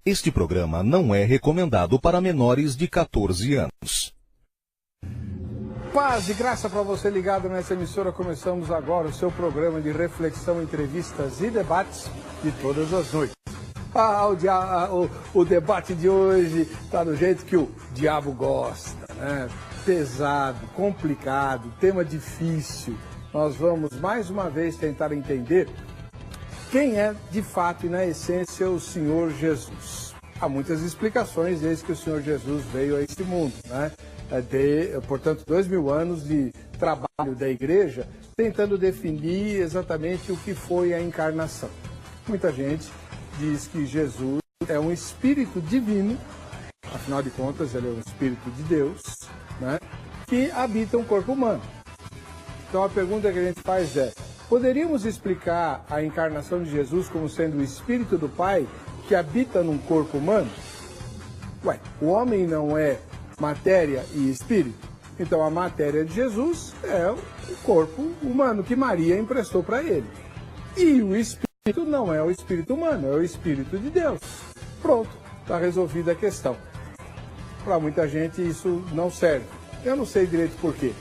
Este programa não é recomendado para menores de 14 anos. Paz e graça para você ligado nessa emissora. Começamos agora o seu programa de reflexão, entrevistas e debates de todas as noites. O debate de hoje está do jeito que o diabo gosta, né? Pesado, complicado, tema difícil. Nós vamos mais uma vez tentar entender quem é de fato e na essência o Senhor Jesus. Há muitas explicações desde que o Senhor Jesus veio a este mundo, né? Portanto, 2000 anos de trabalho da igreja tentando definir exatamente o que foi a encarnação. Muita gente diz que Jesus é um espírito divino, afinal de contas ele é um espírito de Deus, né, que habita um corpo humano. Então a pergunta que a gente faz é: poderíamos explicar a encarnação de Jesus como sendo o espírito do Pai que habita num corpo humano? Ué, o homem não é matéria e espírito? Então a matéria de Jesus é o corpo humano que Maria emprestou para ele. E o espírito não é o espírito humano, é o espírito de Deus. Pronto, está resolvida a questão. Para muita gente isso não serve. Eu não sei direito por quê.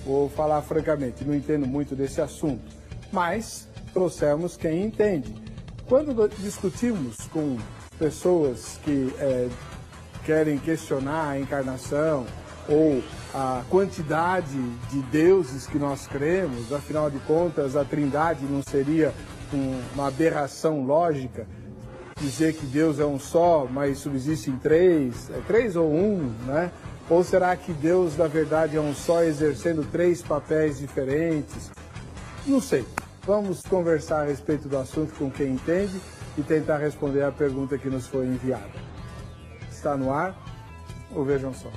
Vou falar francamente, não entendo muito desse assunto. Mas trouxemos quem entende. Quando discutimos com pessoas que querem questionar a encarnação ou a quantidade de deuses que nós cremos, afinal de contas a Trindade não seria uma aberração lógica dizer que Deus é um só, mas subsistem três ou um, né? Ou será que Deus na verdade é um só exercendo três papéis diferentes? Não sei. Vamos conversar a respeito do assunto com quem entende e tentar responder a pergunta que nos foi enviada. Está no ar? Ou vejam só.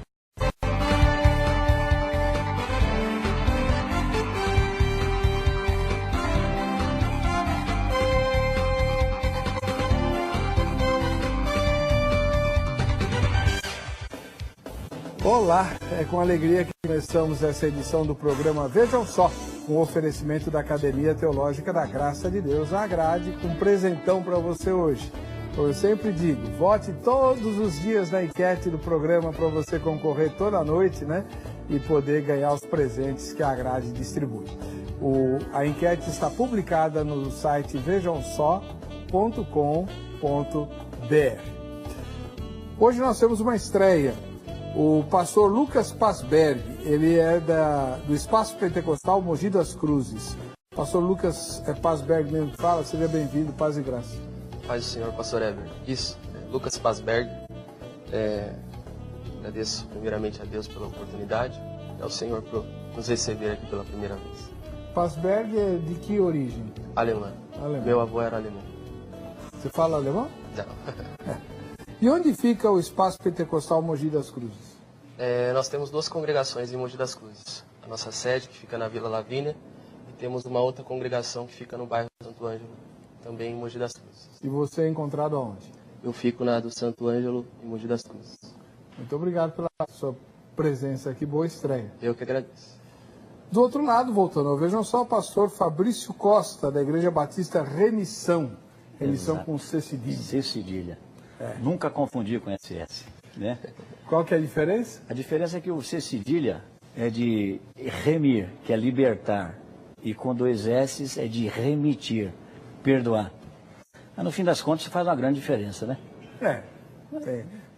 Olá, é com alegria que começamos essa edição do programa Vejam Só, um oferecimento da Academia Teológica da Graça de Deus, a Grade, com um presentão para você hoje. Eu sempre digo, vote todos os dias na enquete do programa para você concorrer toda noite, né? E poder ganhar os presentes que a Grade distribui. A enquete está publicada no site vejamsó.com.br. Hoje nós temos uma estreia. O pastor Lucas Pasberg, ele é do Espaço Pentecostal Mogi das Cruzes. Pastor Lucas Pasberg mesmo que fala, seja bem-vindo, paz e graça. Paz do Senhor, pastor Eber. Isso, Lucas Pasberg. Agradeço primeiramente a Deus pela oportunidade e ao Senhor por nos receber aqui pela primeira vez. Pasberg é de que origem? Alemã. Meu avô era alemão. Você fala alemão? Não. E onde fica o Espaço Pentecostal Mogi das Cruzes? Nós temos duas congregações em Mogi das Cruzes. A nossa sede, que fica na Vila Lavínia, e temos uma outra congregação que fica no bairro Santo Ângelo, também em Mogi das Cruzes. E você é encontrado aonde? Eu fico na do Santo Ângelo, em Mogi das Cruzes. Muito obrigado pela sua presença aqui, boa estreia. Eu que agradeço. Do outro lado, voltando, vejam só o pastor Fabrício Costa, da Igreja Batista Remissão. Remissão Exato. com C cedilha. C cedilha. Nunca confundi com SS, né? Qual que é a diferença? A diferença é que o C cedilha é de remir, que é libertar, e com dois S's é de remitir, perdoar. Mas no fim das contas faz uma grande diferença, né?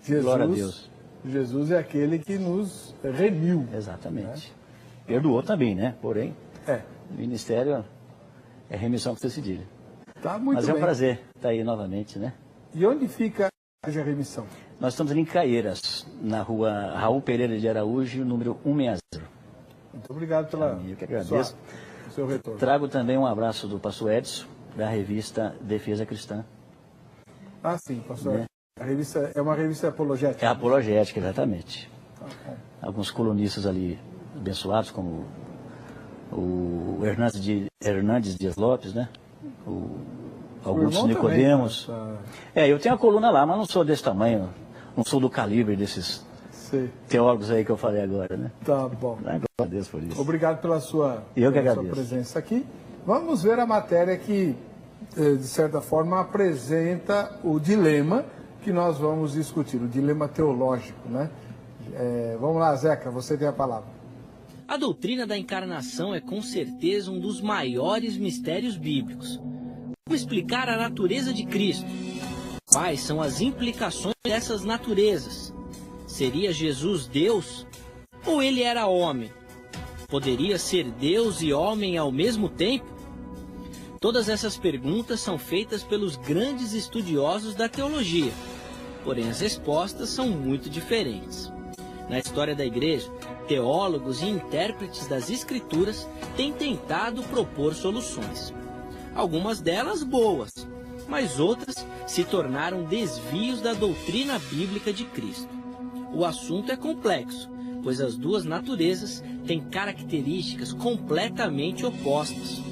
Jesus, glória a Deus. Jesus é aquele que nos remiu. Exatamente. Né? Perdoou também, né? Porém, o ministério é remissão com C cedilha. Tá muito Mas bem. é um prazer estar aí novamente, né? E onde fica a Igreja Remissão? Nós estamos ali em Caieiras, na rua Raul Pereira de Araújo, número 160. Muito obrigado pela Eu que agradeço. seu retorno. Trago também um abraço do pastor Edson, da revista Defesa Cristã. Ah, sim, pastor. A revista é uma revista apologética. É apologética, exatamente. Tá bom. Alguns colunistas ali abençoados, como o Hernandes Dias Lopes, né? O Augusto Nicodemos. Eu tenho a coluna lá, mas não sou desse tamanho, não sou do calibre desses teólogos aí que eu falei agora, né? Tá bom. Glória a Deus por isso. Obrigado pela sua presença aqui. Vamos ver a matéria que, de certa forma, apresenta o dilema que nós vamos discutir, o dilema teológico, né? Vamos lá, Zeca, você tem a palavra. A doutrina da encarnação é com certeza um dos maiores mistérios bíblicos. Como explicar a natureza de Cristo? Quais são as implicações dessas naturezas? Seria Jesus Deus? Ou ele era homem? Poderia ser Deus e homem ao mesmo tempo? Todas essas perguntas são feitas pelos grandes estudiosos da teologia, porém as respostas são muito diferentes. Na história da Igreja, teólogos e intérpretes das Escrituras têm tentado propor soluções. Algumas delas boas, mas outras se tornaram desvios da doutrina bíblica de Cristo. O assunto é complexo, pois as duas naturezas têm características completamente opostas.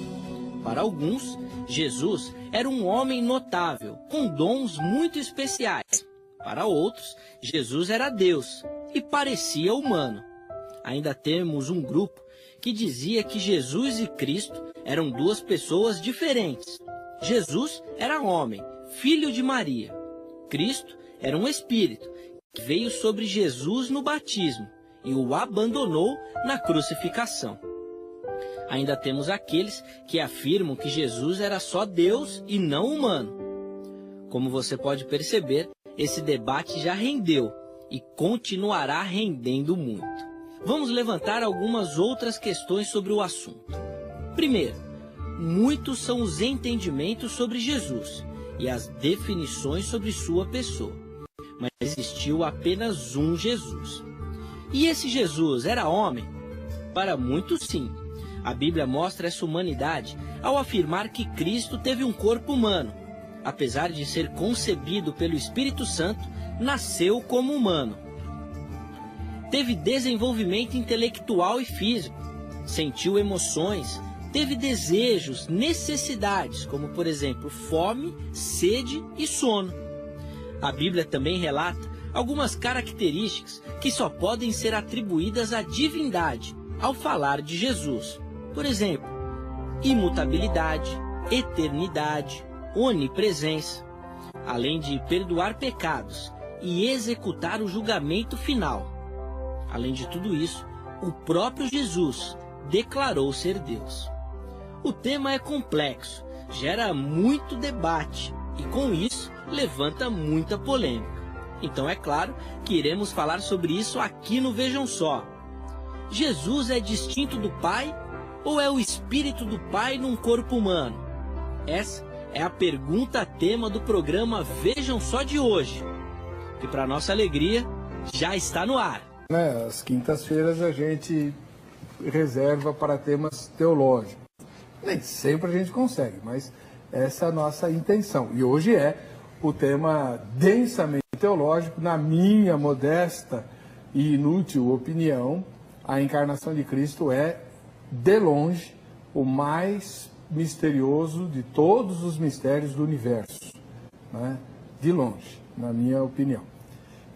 Para alguns, Jesus era um homem notável, com dons muito especiais. Para outros, Jesus era Deus e parecia humano. Ainda temos um grupo que dizia que Jesus e Cristo eram duas pessoas diferentes. Jesus era homem, filho de Maria. Cristo era um espírito que veio sobre Jesus no batismo e o abandonou na crucificação. Ainda temos aqueles que afirmam que Jesus era só Deus e não humano. Como você pode perceber, esse debate já rendeu e continuará rendendo muito. Vamos levantar algumas outras questões sobre o assunto. Primeiro, muitos são os entendimentos sobre Jesus e as definições sobre sua pessoa, mas existiu apenas um Jesus. E esse Jesus era homem? Para muitos, sim. A Bíblia mostra essa humanidade ao afirmar que Cristo teve um corpo humano. Apesar de ser concebido pelo Espírito Santo, nasceu como humano. Teve desenvolvimento intelectual e físico, sentiu emoções, teve desejos, necessidades, como por exemplo fome, sede e sono. A Bíblia também relata algumas características que só podem ser atribuídas à divindade ao falar de Jesus. Por exemplo, imutabilidade, eternidade, onipresença, além de perdoar pecados e executar o julgamento final. Além de tudo isso, o próprio Jesus declarou ser Deus. O tema é complexo, gera muito debate e, com isso, levanta muita polêmica. Então é claro que iremos falar sobre isso aqui no Vejam Só. Jesus é distinto do Pai ou é o Espírito do Pai num corpo humano? Essa é a pergunta tema do programa Vejam Só de hoje, que para nossa alegria já está no ar. As quintas-feiras a gente reserva para temas teológicos. Nem sempre a gente consegue, mas essa é a nossa intenção. E hoje é o tema densamente teológico, na minha modesta e inútil opinião. A encarnação de Cristo é, de longe, o mais misterioso de todos os mistérios do universo, né? De longe, na minha opinião.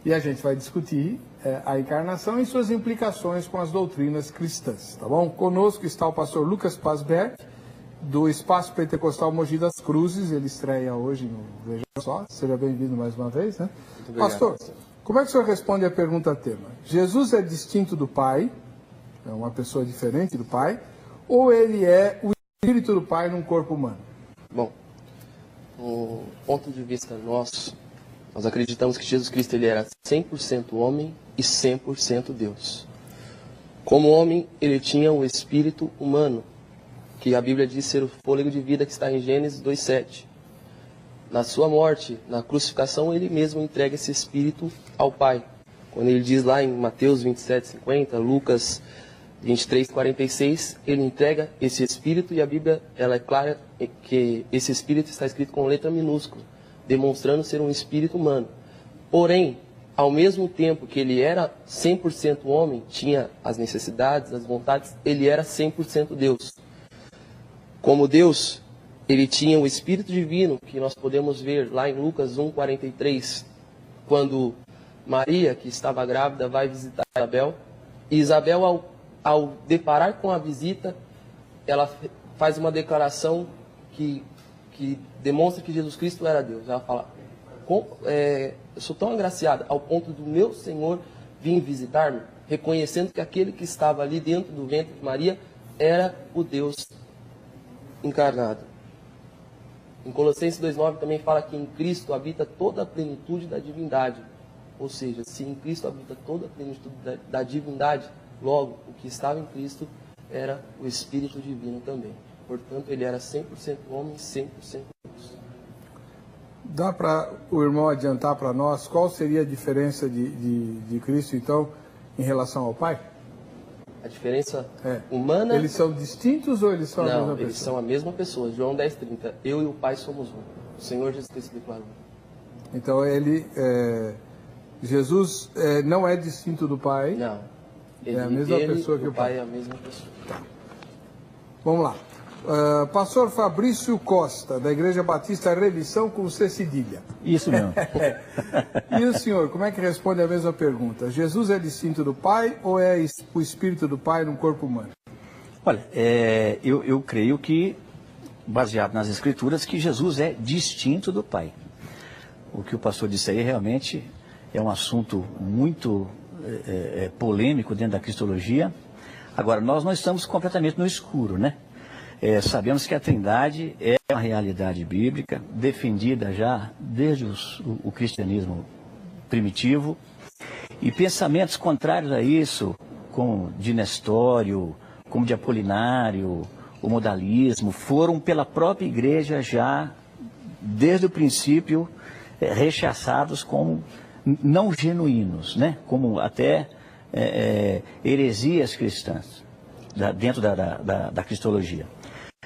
E a gente vai discutir a encarnação e suas implicações com as doutrinas cristãs, tá bom? Conosco está o pastor Lucas Pasberg, do Espaço Pentecostal Mogi das Cruzes. Ele estreia hoje no Veja Só. Seja bem-vindo mais uma vez, né? Muito obrigado, pastor, como é que o senhor responde a pergunta tema? Jesus é distinto do Pai, é uma pessoa diferente do Pai, ou ele é o Espírito do Pai num corpo humano? Bom, do ponto de vista nosso, nós acreditamos que Jesus Cristo ele era 100% homem e 100% Deus. Como homem, ele tinha um espírito humano, que a Bíblia diz ser o fôlego de vida que está em Gênesis 2:7. Na sua morte, na crucificação, ele mesmo entrega esse espírito ao Pai. Quando ele diz lá em Mateus 27:50, Lucas 23:46, ele entrega esse espírito, e a Bíblia ela é clara que esse espírito está escrito com letra minúscula, demonstrando ser um espírito humano. Porém, ao mesmo tempo que ele era 100% homem, tinha as necessidades, as vontades, ele era 100% Deus. Como Deus, ele tinha o Espírito Divino, que nós podemos ver lá em Lucas 1:43, quando Maria, que estava grávida, vai visitar Isabel, e Isabel, ao deparar com a visita, ela faz uma declaração que demonstra que Jesus Cristo era Deus. Ela fala: eu sou tão agraciado ao ponto do meu Senhor vir visitar-me, reconhecendo que aquele que estava ali dentro do ventre de Maria era o Deus encarnado. Em Colossenses 2,9 também fala que em Cristo habita toda a plenitude da divindade. Ou seja, se em Cristo habita toda a plenitude da divindade, logo o que estava em Cristo era o Espírito Divino também. Portanto, ele era 100% homem, 100% Deus. Dá para o irmão adiantar para nós qual seria a diferença de Cristo, então, em relação ao Pai? A diferença humana... Eles são distintos ou eles são a mesma pessoa? Não, eles são a mesma pessoa. João 10,30. Eu e o Pai somos um. O Senhor Jesus Cristo declarou. Então, Jesus não é distinto do Pai? Não. É a mesma pessoa que o Pai. É a mesma pessoa. Tá. Vamos lá. Pastor Fabrício Costa, da Igreja Batista Remissão com C cedilha. Isso mesmo. E o senhor, como é que responde a mesma pergunta? Jesus é distinto do Pai ou é o Espírito do Pai num corpo humano? Olha, eu creio que, baseado nas Escrituras, que Jesus é distinto do Pai. O que o pastor disse aí realmente é um assunto muito polêmico dentro da cristologia. Agora, nós não estamos completamente no escuro, né? Sabemos que a Trindade é uma realidade bíblica, defendida já desde o cristianismo primitivo, e pensamentos contrários a isso, como de Nestório, como de Apolinário, o modalismo, foram pela própria igreja já, desde o princípio, rechaçados como não genuínos, né? Como até heresias cristãs, dentro da cristologia.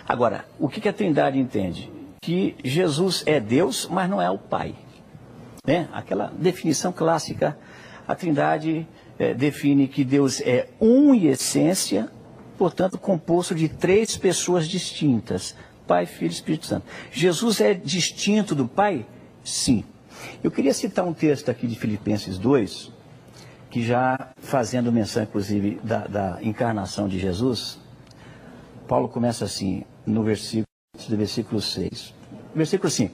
Agora, o que a Trindade entende? Que Jesus é Deus, mas não é o Pai. Né? Aquela definição clássica, a Trindade define que Deus é um em essência, portanto, composto de 3 pessoas distintas, Pai, Filho e Espírito Santo. Jesus é distinto do Pai? Sim. Eu queria citar um texto aqui de Filipenses 2, que já fazendo menção, inclusive, da encarnação de Jesus, Paulo começa assim, no versículo 6. Versículo 5.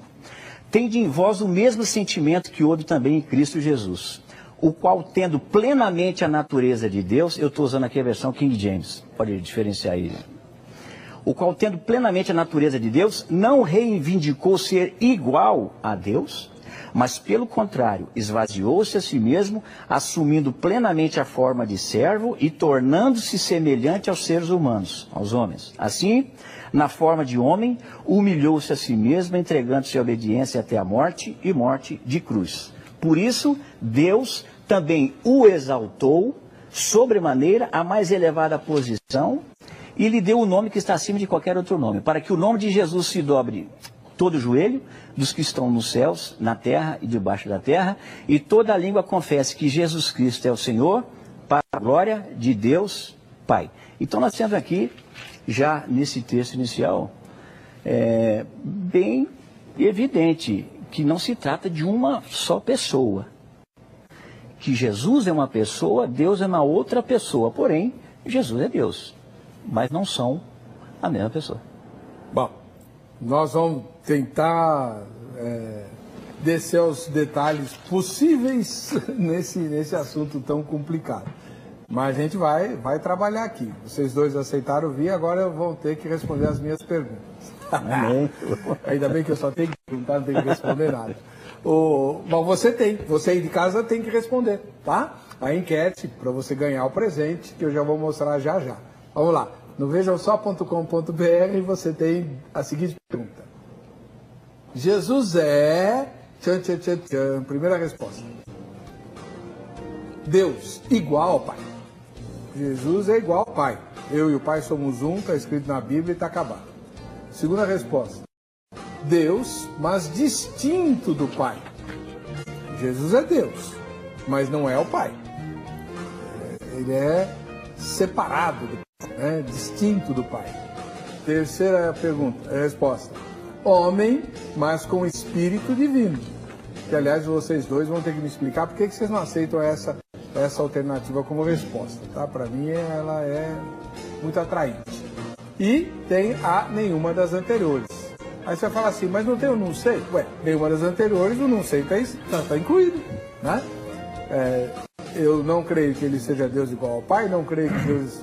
Tende em vós o mesmo sentimento que houve também em Cristo Jesus, o qual, tendo plenamente a natureza de Deus, eu estou usando aqui a versão King James, pode diferenciar aí. O qual, tendo plenamente a natureza de Deus, não reivindicou ser igual a Deus, mas, pelo contrário, esvaziou-se a si mesmo, assumindo plenamente a forma de servo e tornando-se semelhante aos seres humanos, aos homens. Assim, na forma de homem, humilhou-se a si mesmo, entregando-se à obediência até a morte e morte de cruz. Por isso, Deus também o exaltou, sobremaneira, a mais elevada posição, e lhe deu o nome que está acima de qualquer outro nome, para que o nome de Jesus se dobre todo o joelho dos que estão nos céus, na terra e debaixo da terra, e toda a língua confesse que Jesus Cristo é o Senhor, para a glória de Deus Pai. Então nós temos aqui, já nesse texto inicial, bem evidente que não se trata de uma só pessoa. Que Jesus é uma pessoa, Deus é uma outra pessoa, porém, Jesus é Deus, mas não são a mesma pessoa. Bom, nós vamos tentar descer aos detalhes possíveis nesse assunto tão complicado. Mas a gente vai trabalhar aqui. Vocês dois aceitaram vir, agora vão ter que responder as minhas perguntas. Ainda bem que eu só tenho que perguntar, não tenho que responder nada. Mas você aí de casa tem que responder, tá? A enquete para você ganhar o presente, que eu já vou mostrar já já. Vamos lá. No vejamsó.com.br você tem a seguinte pergunta. Jesus é... Primeira resposta. Deus igual ao Pai. Jesus é igual ao Pai. Eu e o Pai somos um, está escrito na Bíblia e está acabado. Segunda resposta. Deus, mas distinto do Pai. Jesus é Deus, mas não é o Pai. Ele é separado do Pai, distinto do Pai. Terceira resposta. Homem, mas com espírito divino. Que, aliás, vocês dois vão ter que me explicar por que vocês não aceitam essa alternativa como resposta, tá? Para mim, ela é muito atraente. E tem a nenhuma das anteriores. Aí você fala assim, mas não tem o não sei? Ué, nenhuma das anteriores, o não sei está incluído, né? Eu não creio que ele seja Deus igual ao Pai, não creio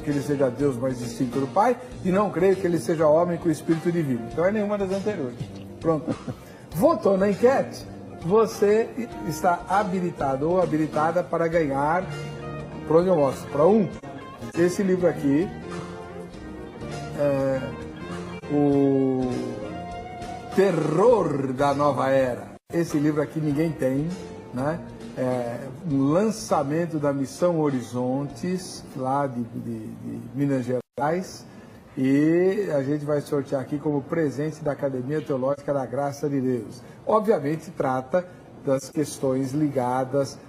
que ele seja Deus mais distinto do Pai, e não creio que ele seja homem com espírito divino. Então é nenhuma das anteriores. Pronto. Votou na enquete, você está habilitado ou habilitada para ganhar, por onde eu mostro? Para esse livro aqui, O Terror da Nova Era. Esse livro aqui ninguém tem, né? Um lançamento da Missão Horizontes, lá de Minas Gerais, e a gente vai sortear aqui como presente da Academia Teológica da Graça de Deus. Obviamente trata das questões ligadas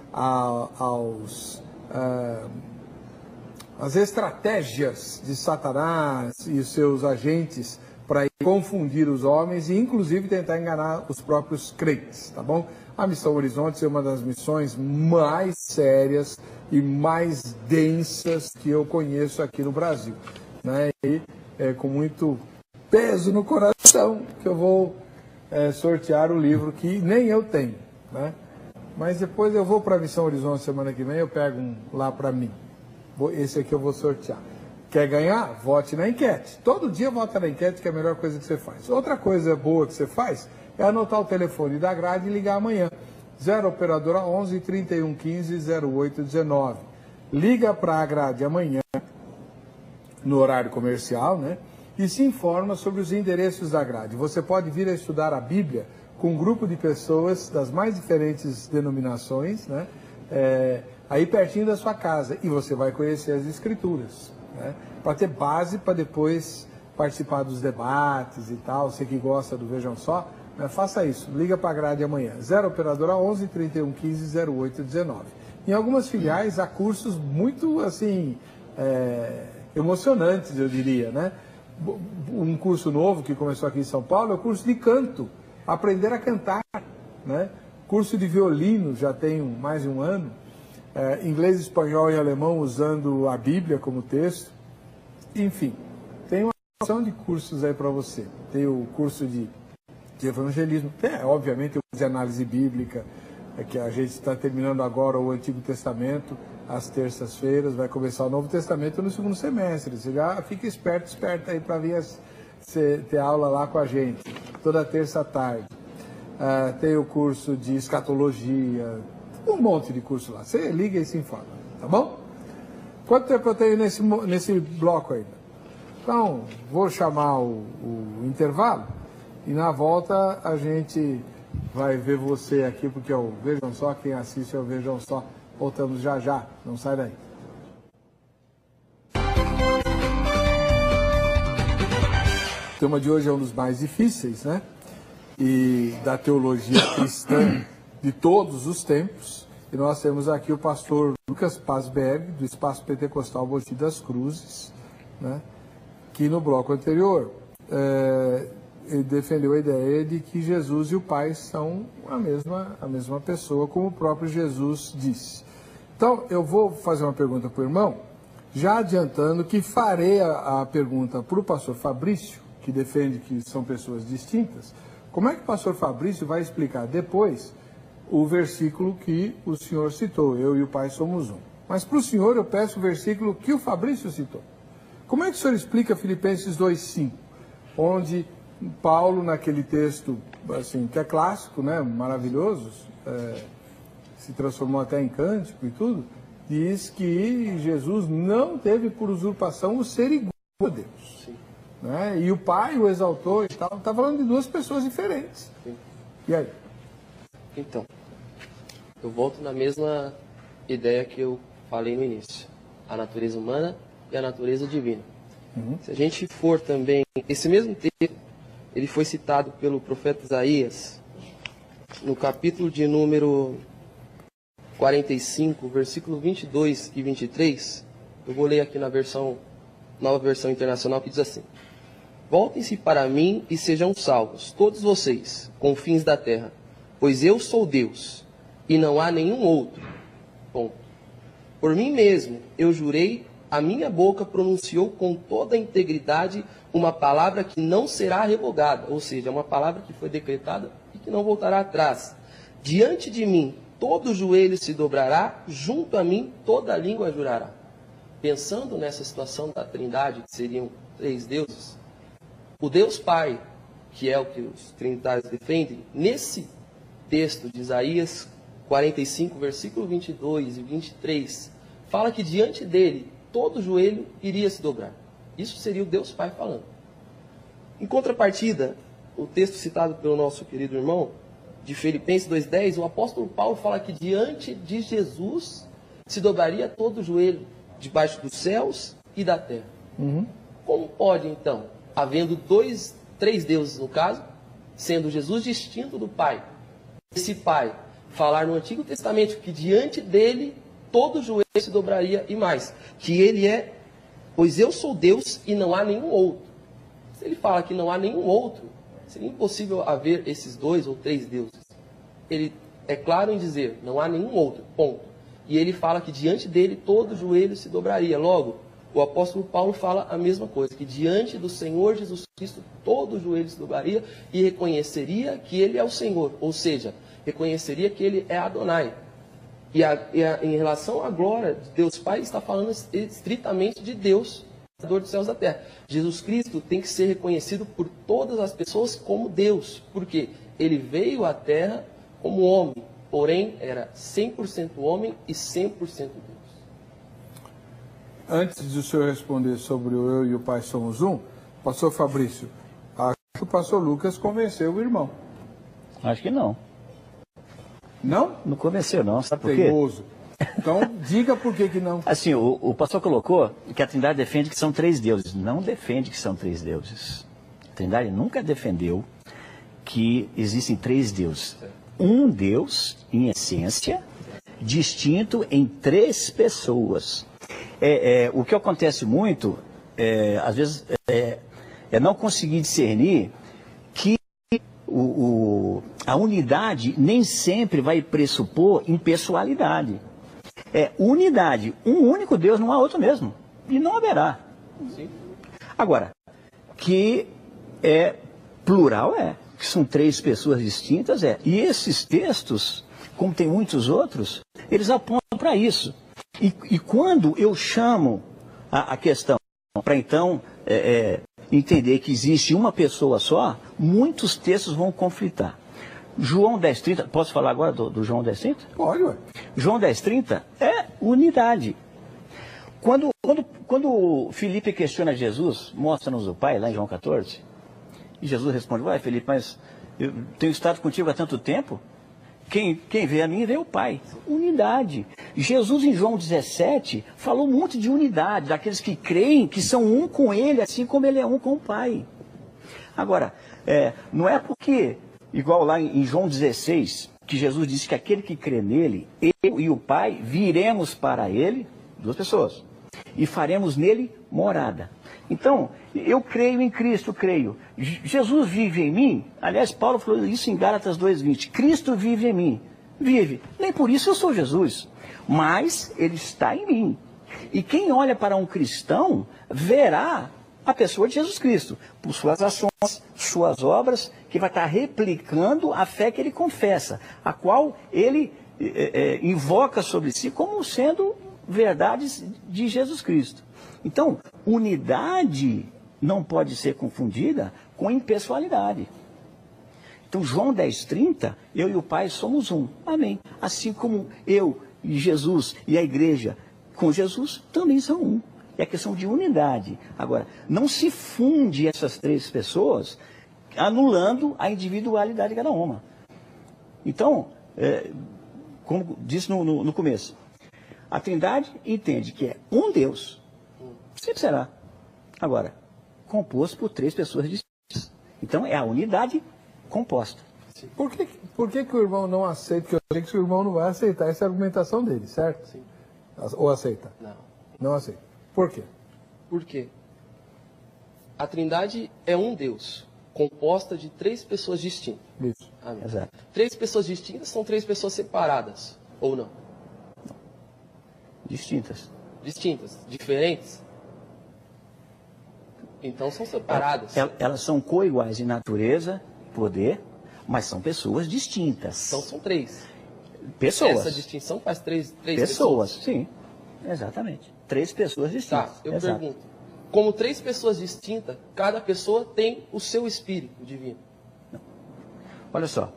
às estratégias de Satanás e os seus agentes para confundir os homens e inclusive tentar enganar os próprios crentes, tá bom? A Missão Horizontes é uma das missões mais sérias e mais densas que eu conheço aqui no Brasil, né? E é com muito peso no coração que eu vou sortear o livro que nem eu tenho, né? Mas depois eu vou para a Missão Horizonte semana que vem, eu pego um lá para mim. Esse aqui eu vou sortear. Quer ganhar? Vote na enquete. Todo dia vota na enquete, que é a melhor coisa que você faz. Outra coisa boa que você faz é anotar o telefone da grade e ligar amanhã. 0 operadora 11 31 15 08 19. Liga para a grade amanhã, no horário comercial, né? E se informa sobre os endereços da grade. Você pode vir a estudar a Bíblia com um grupo de pessoas das mais diferentes denominações, né? Aí pertinho da sua casa. E você vai conhecer as Escrituras, né? Para ter base para depois participar dos debates e tal. Você que gosta do Vejam Só, né? Faça isso. Liga para a grade amanhã. 0 operadora 11 31 15 08 19. Em algumas filiais há cursos muito assim emocionantes, eu diria, né? Um curso novo que começou aqui em São Paulo é o curso de canto. Aprender a cantar, né? Curso de violino já tem mais de um ano. Inglês, espanhol e alemão usando a Bíblia como texto. Enfim, tem uma opção de cursos aí para você. Tem o curso de evangelismo, obviamente o curso de análise bíblica, que a gente está terminando agora o Antigo Testamento, às terças-feiras, vai começar o Novo Testamento no segundo semestre. Você já fica esperto aí para vir ter aula lá com a gente, toda terça à tarde. Tem o curso de escatologia, um monte de curso lá. Você liga e se informa, tá bom? Quanto tempo eu tenho nesse bloco ainda? Então, vou chamar o intervalo e na volta a gente vai ver você aqui, porque o Vejam Só, quem assiste é o Vejam Só. Voltamos já, não sai daí. O tema de hoje é um dos mais difíceis, né? E da teologia cristã de todos os tempos. E nós temos aqui o pastor Lucas Pasberg, do Espaço Pentecostal Mogi das Cruzes, né? Que no bloco anterior ele defendeu a ideia de que Jesus e o Pai são a mesma pessoa, como o próprio Jesus disse. Então, eu vou fazer uma pergunta para o irmão, já adiantando que farei a pergunta para o pastor Fabrício, que defende que são pessoas distintas. Como é que o pastor Fabrício vai explicar depois o versículo que o senhor citou, eu e o Pai somos um? Mas para o senhor eu peço o versículo que o Fabrício citou. Como é que o senhor explica Filipenses 2,5, onde Paulo, naquele texto assim, que é clássico, né, maravilhoso, se transformou até em cântico e tudo, diz que Jesus não teve por usurpação o ser igual a Deus. Sim. Né? E o Pai o exaltou e tal. Está falando de duas pessoas diferentes. Sim. E aí? Então, eu volto na mesma ideia que eu falei no início. A natureza humana e a natureza divina. Uhum. Se a gente for também... Esse mesmo texto, ele foi citado pelo profeta Isaías, no capítulo de número 45, versículo 22 e 23. Eu vou ler aqui na nova versão internacional, que diz assim: Voltem-se para mim e sejam salvos, todos vocês, confins da terra, pois eu sou Deus, e não há nenhum outro. Ponto. Por mim mesmo eu jurei a minha boca pronunciou com toda a integridade uma palavra que não será revogada, ou seja, uma palavra que foi decretada e que não voltará atrás. Diante de mim, todo joelho se dobrará, junto a mim, toda língua jurará. Pensando nessa situação da Trindade, que seriam 3 deuses, o Deus Pai, que é o que os trinitários defendem, nesse texto de Isaías 45, versículo 22 e 23, fala que diante dele, todo joelho iria se dobrar. Isso seria o Deus Pai falando. Em contrapartida, o texto citado pelo nosso querido irmão, de Filipenses 2,10, o apóstolo Paulo fala que diante de Jesus se dobraria todo o joelho debaixo dos céus e da terra. Como pode, então, havendo 3 deuses no caso, sendo Jesus distinto do Pai, esse Pai falar no Antigo Testamento que diante dele todo joelho se dobraria e mais, que ele é, pois eu sou Deus e não há nenhum outro. Se ele fala que não há nenhum outro, seria impossível haver esses 2 ou 3 deuses. Ele é claro em dizer, não há nenhum outro, ponto. E ele fala que diante dele todo joelho se dobraria. Logo, o apóstolo Paulo fala a mesma coisa, que diante do Senhor Jesus Cristo todo joelho se dobraria e reconheceria que ele é o Senhor, ou seja, reconheceria que ele é Adonai. Em relação à glória de Deus Pai, está falando estritamente de Deus, Criador dos céus e da terra. Jesus Cristo tem que ser reconhecido por todas as pessoas como Deus, porque ele veio à terra como homem, porém era 100% homem e 100% Deus. Antes do senhor responder sobre o eu e o Pai somos um, pastor Fabrício, acho que o pastor Lucas convenceu o irmão. Acho que não. Não? Não convenceu não, sabe por quê? Teimoso. Então, diga por que não. Assim, o pastor colocou que a Trindade defende que são 3 deuses. Não defende que são 3 deuses. A Trindade nunca defendeu que existem 3 deuses. Um Deus, em essência, distinto em 3 pessoas. O que acontece muito, às vezes, é não conseguir discernir que a unidade nem sempre vai pressupor impessoalidade. Unidade, um único Deus, não há outro mesmo. E não haverá. Sim. Agora, que é plural, que são 3 pessoas distintas, E esses textos, como tem muitos outros, eles apontam para isso. E quando eu chamo a questão para então entender que existe uma pessoa só, muitos textos vão conflitar. João 10,30, posso falar agora do João 10,30? Pode, ué. João 10,30 é unidade. Quando Filipe questiona Jesus, mostra-nos o Pai, lá em João 14, e Jesus responde, ué, Filipe, mas eu tenho estado contigo há tanto tempo, quem vê a mim vê o Pai. Unidade. Jesus em João 17 falou muito de unidade, daqueles que creem que são um com Ele, assim como Ele é um com o Pai. Agora, não é porque, igual lá em João 16, que Jesus disse que aquele que crê nele, eu e o Pai viremos para Ele, 2 pessoas, e faremos nele morada. Então, eu creio em Cristo, creio. Jesus vive em mim. Aliás, Paulo falou isso em Gálatas 2,20. Cristo vive em mim. Vive. Nem por isso eu sou Jesus. Mas Ele está em mim. E quem olha para um cristão, verá a pessoa de Jesus Cristo. Por suas ações, suas obras, que vai estar replicando a fé que ele confessa. A qual ele invoca sobre si como sendo verdades de Jesus Cristo. Então, unidade não pode ser confundida com impessoalidade. Então, João 10,30, eu e o Pai somos um. Amém. Assim como eu e Jesus e a igreja com Jesus também são um. É questão de unidade. Agora, não se funde essas 3 pessoas anulando a individualidade de cada uma. Então, como disse no começo, a Trindade entende que é um Deus. Sempre será. Agora, composto por 3 pessoas distintas. Então, é a unidade composta. Por que o irmão não aceita? Porque eu sei que o irmão não vai aceitar essa argumentação dele, certo? Sim. Ou aceita? Não. Não aceita. Por quê? Por quê? A Trindade é um Deus, composta de 3 pessoas distintas. Isso. Amém. Exato. 3 pessoas distintas são 3 pessoas separadas, ou não? Distintas. distintas, diferentes. Então são separadas. Elas são coiguais em natureza, poder, mas são pessoas distintas. Então são três. Pessoas. Essa distinção faz três pessoas. Sim, exatamente. 3 pessoas distintas. Tá, eu pergunto. Como 3 pessoas distintas, cada pessoa tem o seu espírito divino. Não. Olha só.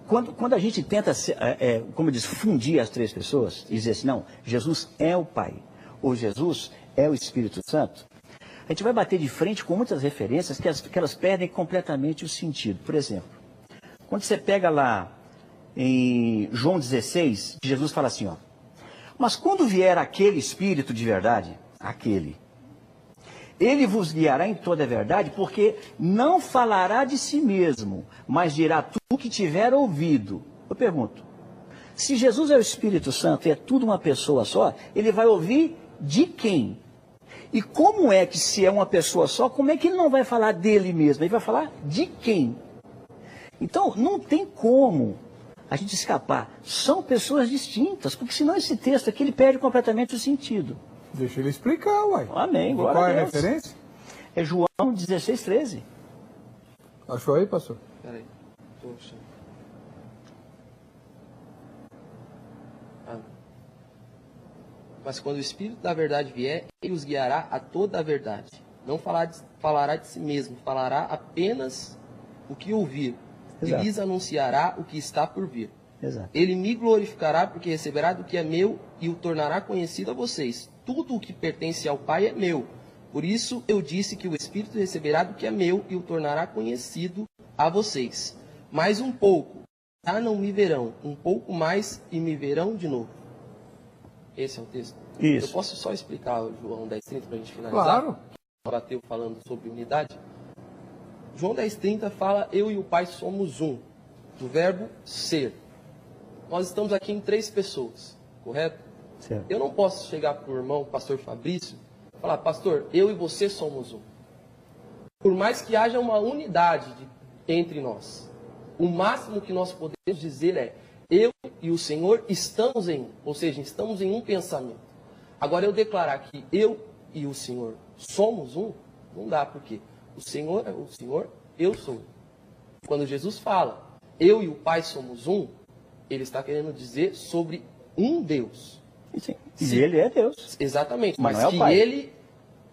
Quando a gente tenta, como eu disse, fundir as 3 pessoas, e dizer assim, não, Jesus é o Pai, ou Jesus é o Espírito Santo, a gente vai bater de frente com muitas referências que elas perdem completamente o sentido. Por exemplo, quando você pega lá em João 16, Jesus fala assim, ó, mas quando vier aquele Espírito de verdade, ele vos guiará em toda a verdade, porque não falará de si mesmo, mas dirá tudo que tiver ouvido. Eu pergunto, se Jesus é o Espírito Santo e é tudo uma pessoa só, ele vai ouvir de quem? E como é que, se é uma pessoa só, como é que ele não vai falar dele mesmo? Ele vai falar de quem? Então, não tem como a gente escapar. São pessoas distintas, porque senão esse texto aqui ele perde completamente o sentido. Deixa ele explicar, uai. Amém, glória Qual a é a Deus. referência? É João 16:13. Achou aí, pastor? Peraí. Poxa. Mas quando o Espírito da verdade vier, ele os guiará a toda a verdade. Não falará de si mesmo, falará apenas o que ouvir. Exato. E lhes anunciará o que está por vir. Exato. Ele me glorificará, porque receberá do que é meu e o tornará conhecido a vocês. Tudo o que pertence ao Pai é meu. Por isso eu disse que o Espírito receberá do que é meu e o tornará conhecido a vocês. Mais um pouco, já não me verão. Um pouco mais e me verão de novo. Esse é o texto. Isso. Eu posso só explicar o João 10:30 para a gente finalizar? Claro. Bateu falando sobre unidade. João 10:30 fala, eu e o Pai somos um. Do verbo ser. Nós estamos aqui em 3 pessoas, correto? Certo. Eu não posso chegar para o irmão, pastor Fabrício, e falar, pastor, eu e você somos um. Por mais que haja uma unidade entre nós, o máximo que nós podemos dizer é, eu e o Senhor estamos em um, ou seja, estamos em um pensamento. Agora, eu declarar que eu e o Senhor somos um, não dá, porque o Senhor é o Senhor, eu sou um. Quando Jesus fala, eu e o Pai somos um, ele está querendo dizer sobre um Deus. Sim. E ele é Deus. Exatamente, Mas mas não é o que Pai. ele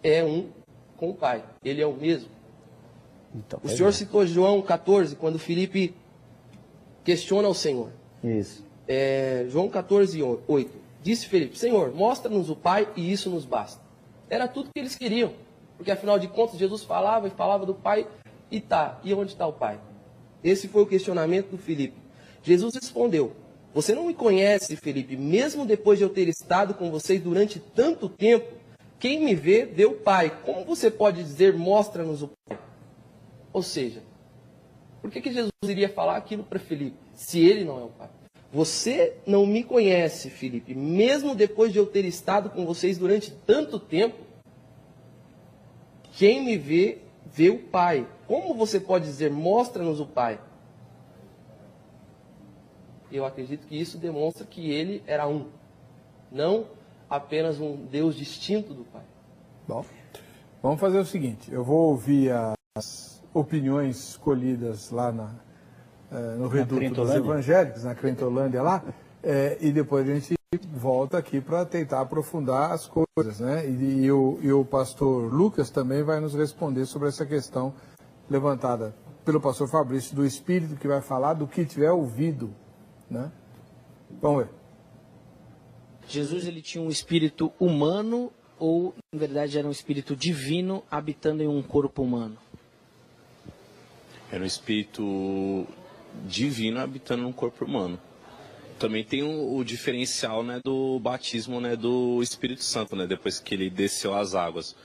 é um com o Pai. Ele é o mesmo. Então, O Senhor citou João 14, quando Filipe questiona o Senhor. Isso. João 14:8. Disse Filipe, Senhor, mostra-nos o Pai e isso nos basta. Era tudo que eles queriam. Porque afinal de contas, Jesus falava e falava do Pai e onde está o Pai? Esse foi o questionamento do Filipe. Jesus respondeu, você não me conhece, Filipe, mesmo depois de eu ter estado com vocês durante tanto tempo, quem me vê, vê o Pai. Como você pode dizer, mostra-nos o Pai? Ou seja, por que Jesus iria falar aquilo para Filipe, se ele não é o Pai? Você não me conhece, Filipe, mesmo depois de eu ter estado com vocês durante tanto tempo, quem me vê, vê o Pai. Como você pode dizer, mostra-nos o Pai? Eu acredito que isso demonstra que ele era um, não apenas um Deus distinto do Pai. Bom, vamos fazer o seguinte, eu vou ouvir as opiniões escolhidas lá no Reduto dos Evangélicos, na Crentolândia lá, e depois a gente volta aqui para tentar aprofundar as coisas, né? E o pastor Lucas também vai nos responder sobre essa questão levantada pelo pastor Fabrício, do Espírito, que vai falar do que tiver ouvido, né? Vamos ver. Jesus, ele tinha um espírito humano ou, na verdade, era um espírito divino habitando em um corpo humano? Era um espírito divino habitando num corpo humano. Também tem o diferencial, né, do batismo, né, do Espírito Santo, né, depois que ele desceu as águas.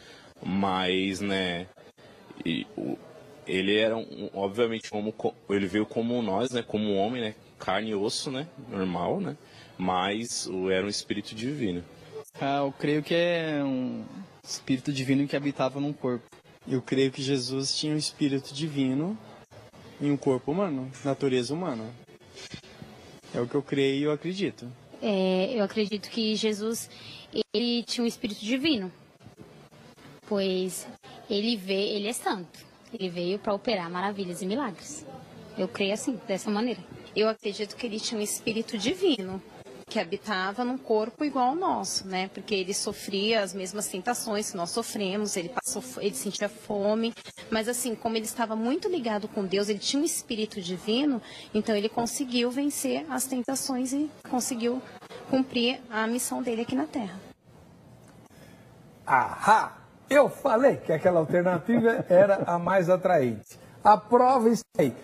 Mas, né, ele era obviamente ele veio como nós, né, como um homem, né, carne e osso, né, normal, né, mas era um espírito divino. Eu creio que é um espírito divino que habitava num corpo. Eu creio que Jesus tinha um espírito divino em um corpo humano, natureza humana. É o que eu creio e eu acredito. eu acredito que Jesus, ele tinha um espírito divino, pois ele é santo, ele veio para operar maravilhas e milagres. Eu creio assim, dessa maneira. Eu acredito que ele tinha um espírito divino, que habitava num corpo igual ao nosso, né? Porque ele sofria as mesmas tentações que nós sofremos, ele sentia fome, mas assim, como ele estava muito ligado com Deus, ele tinha um espírito divino, então ele conseguiu vencer as tentações e conseguiu cumprir a missão dele aqui na Terra. Ahá! Eu falei que aquela alternativa era a mais atraente. A prova está aí.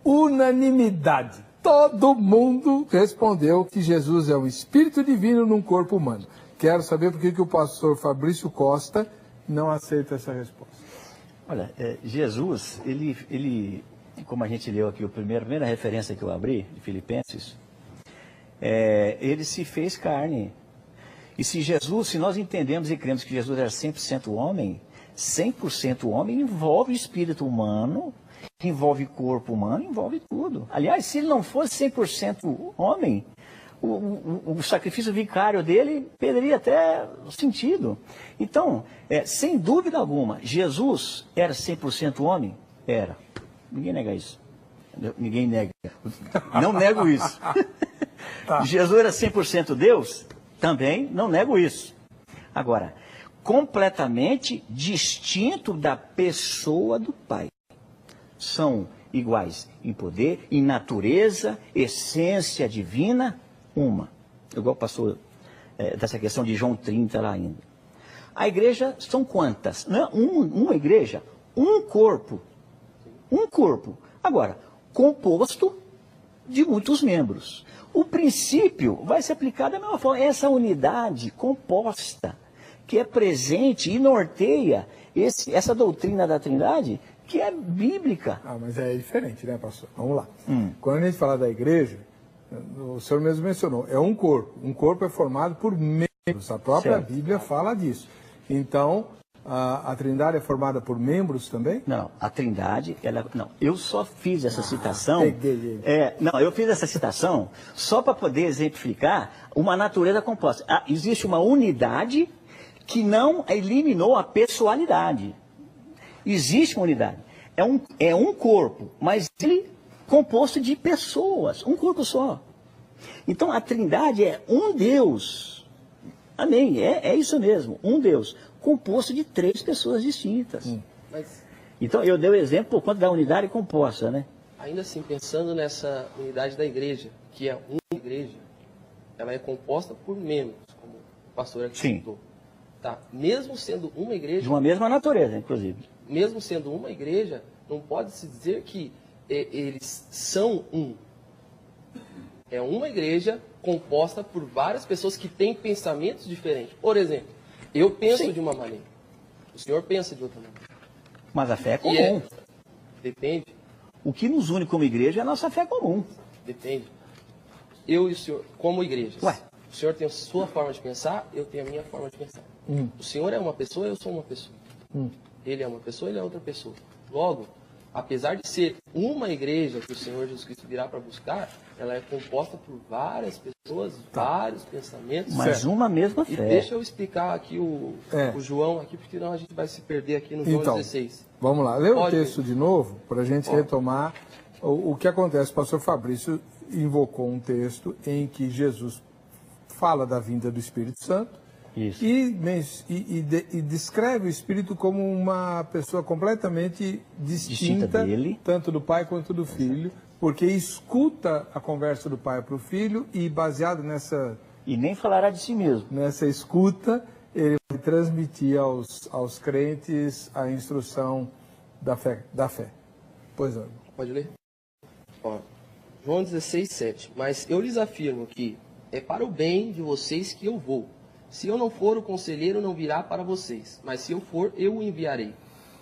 Unanimidade. Todo mundo respondeu que Jesus é um espírito divino num corpo humano. Quero saber por que o pastor Fabrício Costa não aceita essa resposta. Olha, Jesus, ele, como a gente leu aqui, a primeira referência que eu abri, de Filipenses, ele se fez carne. E se nós entendemos e cremos que Jesus era 100% homem, 100% homem envolve o espírito humano, envolve corpo humano, envolve tudo. Aliás, se ele não fosse 100% homem, o sacrifício vicário dele perderia até sentido. Então, sem dúvida alguma, Jesus era 100% homem? Era. Ninguém nega isso. Ninguém nega. Não nego isso. Tá. Jesus era 100% Deus? Também não nego isso. Agora, completamente distinto da pessoa do Pai. São iguais em poder, em natureza, essência divina, uma. Igual passou dessa questão de João 30 lá ainda. A igreja são quantas? Não é uma igreja, um corpo. Um corpo. Agora, composto de muitos membros. O princípio vai se aplicar da mesma forma. Essa unidade composta, que é presente e norteia essa doutrina da Trindade, que é bíblica. Mas é diferente, né, pastor? Vamos lá. Quando a gente fala da igreja, o senhor mesmo mencionou, é um corpo. Um corpo é formado por membros. A própria Bíblia fala disso. Então, a Trindade é formada por membros também? Não, a Trindade, não. Eu só fiz essa citação. Peguei. Eu fiz essa citação só para poder exemplificar uma natureza composta. Existe uma unidade que não eliminou a pessoalidade. Existe uma unidade. É um corpo, mas ele composto de pessoas, um corpo só. Então a Trindade é um Deus. Amém, é isso mesmo, um Deus, composto de 3 pessoas distintas. Então eu dei o exemplo por conta da unidade composta, né? Ainda assim, pensando nessa unidade da igreja, que é uma igreja, ela é composta por membros, como o pastor aqui citou. Tá? Mesmo sendo uma igreja... De uma mesma natureza, inclusive. Mesmo sendo uma igreja, não pode-se dizer que eles são um. É uma igreja composta por várias pessoas que têm pensamentos diferentes. Por exemplo, eu penso de uma maneira, o senhor pensa de outra maneira. Mas a fé é comum. Depende. O que nos une como igreja é a nossa fé comum. Depende. Eu e o senhor, como igrejas. Ué. O senhor tem a sua forma de pensar, eu tenho a minha forma de pensar. O senhor é uma pessoa, eu sou uma pessoa. Ele é uma pessoa, ele é outra pessoa. Logo, apesar de ser uma igreja que o Senhor Jesus Cristo virá para buscar, ela é composta por várias pessoas, vários pensamentos. Mas uma mesma fé. E deixa eu explicar aqui o João, aqui, porque senão a gente vai se perder aqui no João 16. Vamos lá, lê o texto de novo, para a gente retomar o que acontece. O pastor Fabrício invocou um texto em que Jesus fala da vinda do Espírito Santo. Isso. E descreve o Espírito como uma pessoa completamente distinta dele, tanto do Pai quanto do Filho, porque escuta a conversa do Pai para o Filho e baseado nessa... E nem falará de si mesmo. Nessa escuta, ele vai transmitir aos crentes a instrução da fé. Pois é. Pode ler? João 16, 7. Mas eu lhes afirmo que é para o bem de vocês que eu vou. Se eu não for, o conselheiro não virá para vocês, mas se eu for, eu o enviarei.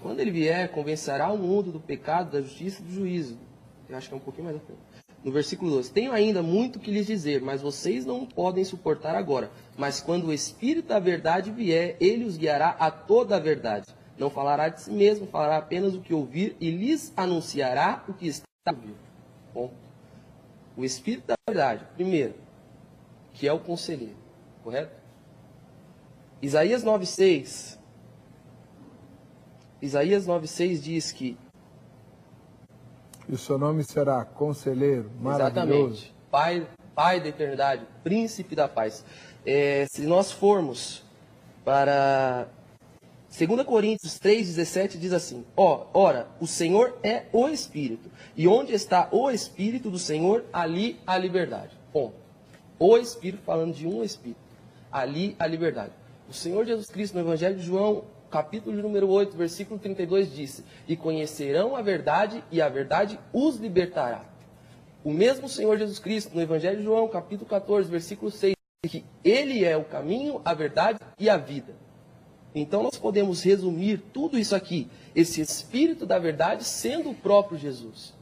Quando ele vier, convencerá o mundo do pecado, da justiça e do juízo. Eu acho que é um pouquinho mais à frente. No versículo 12. Tenho ainda muito que lhes dizer, mas vocês não podem suportar agora. Mas quando o Espírito da verdade vier, ele os guiará a toda a verdade. Não falará de si mesmo, falará apenas o que ouvir e lhes anunciará o que está ouvindo. Bom, o Espírito da verdade, primeiro, que é o conselheiro, correto? Isaías 9:6 diz que... E o seu nome será Conselheiro, Maravilhoso. Exatamente. Pai da eternidade, Príncipe da paz. Se nós formos para 2 Coríntios 3,17 diz assim: ora, o Senhor é o Espírito, e onde está o Espírito do Senhor, ali a liberdade. Ponto. O Espírito, falando de um Espírito, ali a liberdade. O Senhor Jesus Cristo, no Evangelho de João, capítulo número 8, versículo 32, disse: e conhecerão a verdade, e a verdade os libertará. O mesmo Senhor Jesus Cristo, no Evangelho de João, capítulo 14, versículo 6, diz que Ele é o caminho, a verdade e a vida. Então nós podemos resumir tudo isso aqui, esse Espírito da verdade sendo o próprio Jesus.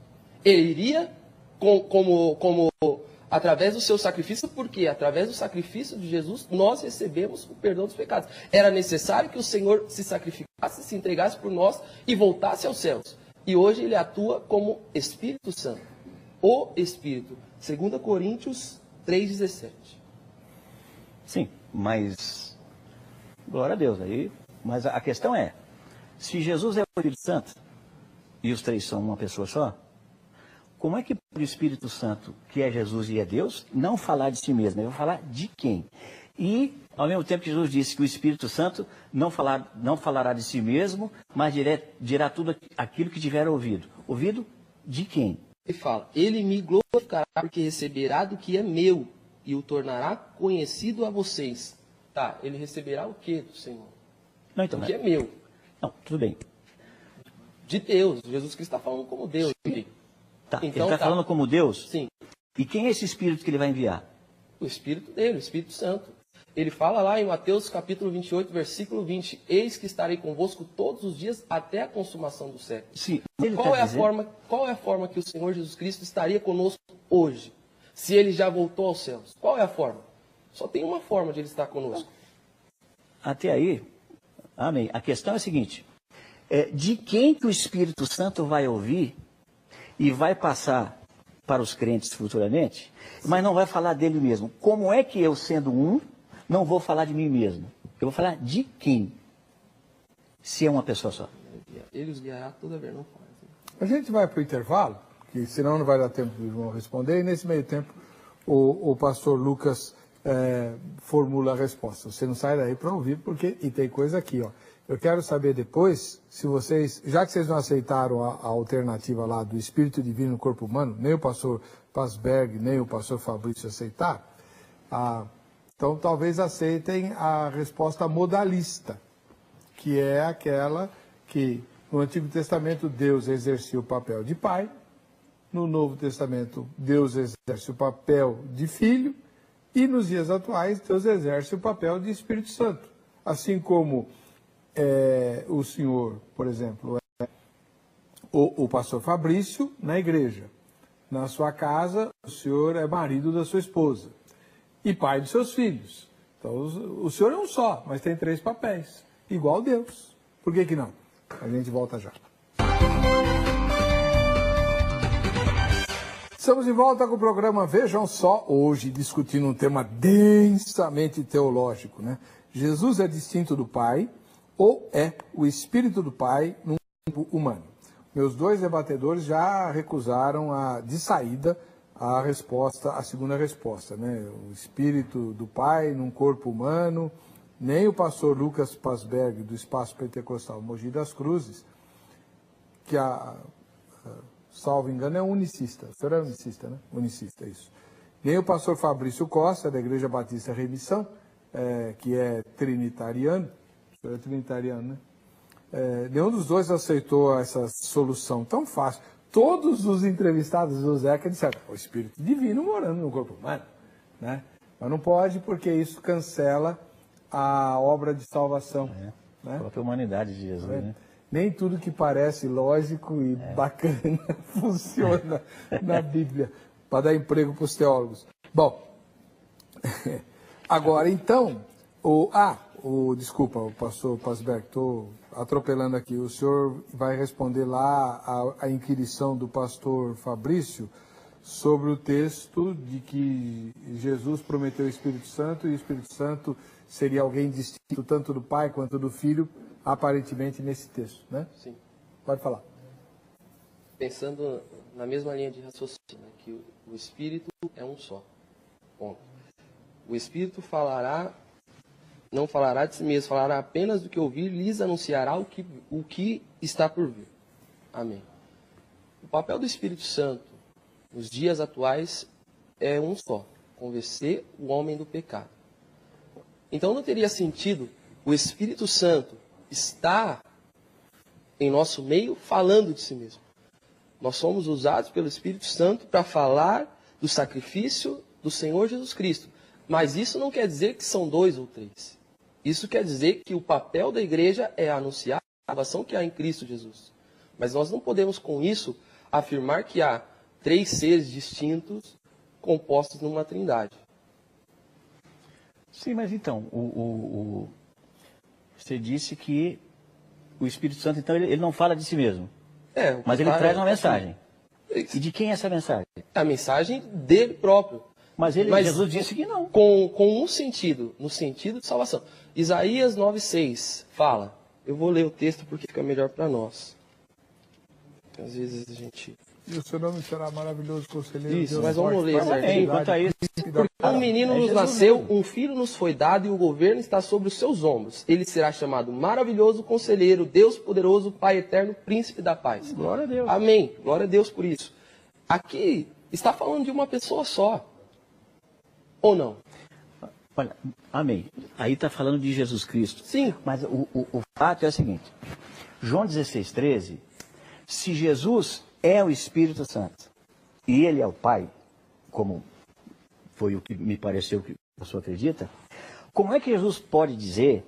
Ele iria como através do seu sacrifício, porque através do sacrifício de Jesus nós recebemos o perdão dos pecados. Era necessário que o Senhor se sacrificasse, se entregasse por nós e voltasse aos céus. E hoje ele atua como Espírito Santo. O Espírito. 2 Coríntios 3,17. Sim, mas... Glória a Deus. Aí, mas a questão é, se Jesus é o Espírito Santo, e os três são uma pessoa só, como é que o Espírito Santo, que é Jesus e é Deus, não falar de si mesmo? Ele vai falar de quem? E, ao mesmo tempo que Jesus disse que o Espírito Santo não falará de si mesmo, mas dirá tudo aquilo que tiver ouvido. Ouvido de quem? Ele fala: ele me glorificará porque receberá do que é meu e o tornará conhecido a vocês. Tá, ele receberá o que do Senhor? Não, então, o que é meu. Não, tudo bem. De Deus. Jesus Cristo está falando como Deus. Tá, então, ele está falando como Deus? Sim. E quem é esse Espírito que ele vai enviar? O Espírito dele, o Espírito Santo. Ele fala lá em Mateus capítulo 28, versículo 20: eis que estarei convosco todos os dias até a consumação do século. Sim. Qual é a forma que o Senhor Jesus Cristo estaria conosco hoje, se ele já voltou aos céus? Qual é a forma? Só tem uma forma de ele estar conosco. Até aí, amém. A questão é a seguinte: de quem que o Espírito Santo vai ouvir e vai passar para os crentes futuramente, mas não vai falar dele mesmo? Como é que eu, sendo um, não vou falar de mim mesmo? Eu vou falar de quem? Se é uma pessoa só. Ele os guiará toda a verdade. A gente vai para o intervalo, que senão não vai dar tempo do João responder, e nesse meio tempo o pastor Lucas formula a resposta. Você não sai daí para ouvir, porque e tem coisa aqui, ó. Eu quero saber depois, se vocês, já que vocês não aceitaram a alternativa lá do Espírito Divino no corpo humano, nem o pastor Pasberg, nem o pastor Fabrício aceitaram, então talvez aceitem a resposta modalista, que é aquela que no Antigo Testamento Deus exercia o papel de pai, no Novo Testamento Deus exerce o papel de filho, e nos dias atuais Deus exerce o papel de Espírito Santo. Assim como o senhor, por exemplo, o pastor Fabrício na igreja. Na sua casa, o senhor é marido da sua esposa e pai dos seus filhos. Então, o senhor é um só, mas tem 3 papéis, igual Deus. Por que não? A gente volta já. Estamos de volta com o programa Vejam Só, hoje discutindo um tema densamente teológico, né? Jesus é distinto do Pai ou é o Espírito do Pai num corpo humano? Meus 2 debatedores já recusaram de saída a segunda resposta, né? O Espírito do Pai num corpo humano. Nem o pastor Lucas Pasberg, do Espaço Pentecostal Mogi das Cruzes, que salvo engano é unicista. O senhor é unicista, né? Unicista, isso. Nem o pastor Fabrício Costa, da Igreja Batista Remissão, que é trinitariano. O senhor é trinitariano, né? Nenhum dos dois aceitou essa solução tão fácil. Todos os entrevistados do Zeca disseram: o Espírito Divino morando no corpo humano, né? Mas não pode, porque isso cancela a obra de salvação. Né? A própria humanidade de Jesus, né? Nem tudo que parece lógico e bacana funciona na Bíblia, para dar emprego para os teólogos. Bom, agora então, desculpa, o pastor Pasberg, estou atropelando aqui. O senhor vai responder lá a inquirição do pastor Fabrício sobre o texto de que Jesus prometeu o Espírito Santo e o Espírito Santo seria alguém distinto tanto do Pai quanto do Filho, aparentemente nesse texto, né? Sim. Pode falar. Pensando na mesma linha de raciocínio, né, que o Espírito é um só. Ponto. O Espírito não falará de si mesmo, falará apenas do que ouvir, lhes anunciará o que está por vir. Amém. O papel do Espírito Santo nos dias atuais é um só: convencer o homem do pecado. Então não teria sentido o Espírito Santo estar em nosso meio falando de si mesmo. Nós somos usados pelo Espírito Santo para falar do sacrifício do Senhor Jesus Cristo. Mas isso não quer dizer que são 2 ou 3. Isso quer dizer que o papel da igreja é anunciar a salvação que há em Cristo Jesus. Mas nós não podemos, com isso, afirmar que há 3 seres distintos compostos numa trindade. Sim, mas então, você disse que o Espírito Santo, então, ele não fala de si mesmo. Mas ele traz uma mensagem. E de quem é essa mensagem? A mensagem dele próprio. Mas Jesus disse que não. Com um sentido, no sentido de salvação. Isaías 9,6 fala. Eu vou ler o texto porque fica melhor para nós. Às vezes a gente... E o seu nome será maravilhoso conselheiro. Isso, mas vamos ler certinho. Enquanto a isso, porque um menino nos nasceu, um filho nos foi dado e o governo está sobre os seus ombros. Ele será chamado maravilhoso conselheiro, Deus poderoso, Pai eterno, príncipe da paz. Glória a Deus. Amém. Glória a Deus por isso. Aqui está falando de uma pessoa só. Ou não? Olha, amém. Aí está falando de Jesus Cristo. Sim. Mas o fato é o seguinte. João 16,13, se Jesus é o Espírito Santo e ele é o Pai, como foi o que me pareceu que a pessoa acredita, como é que Jesus pode dizer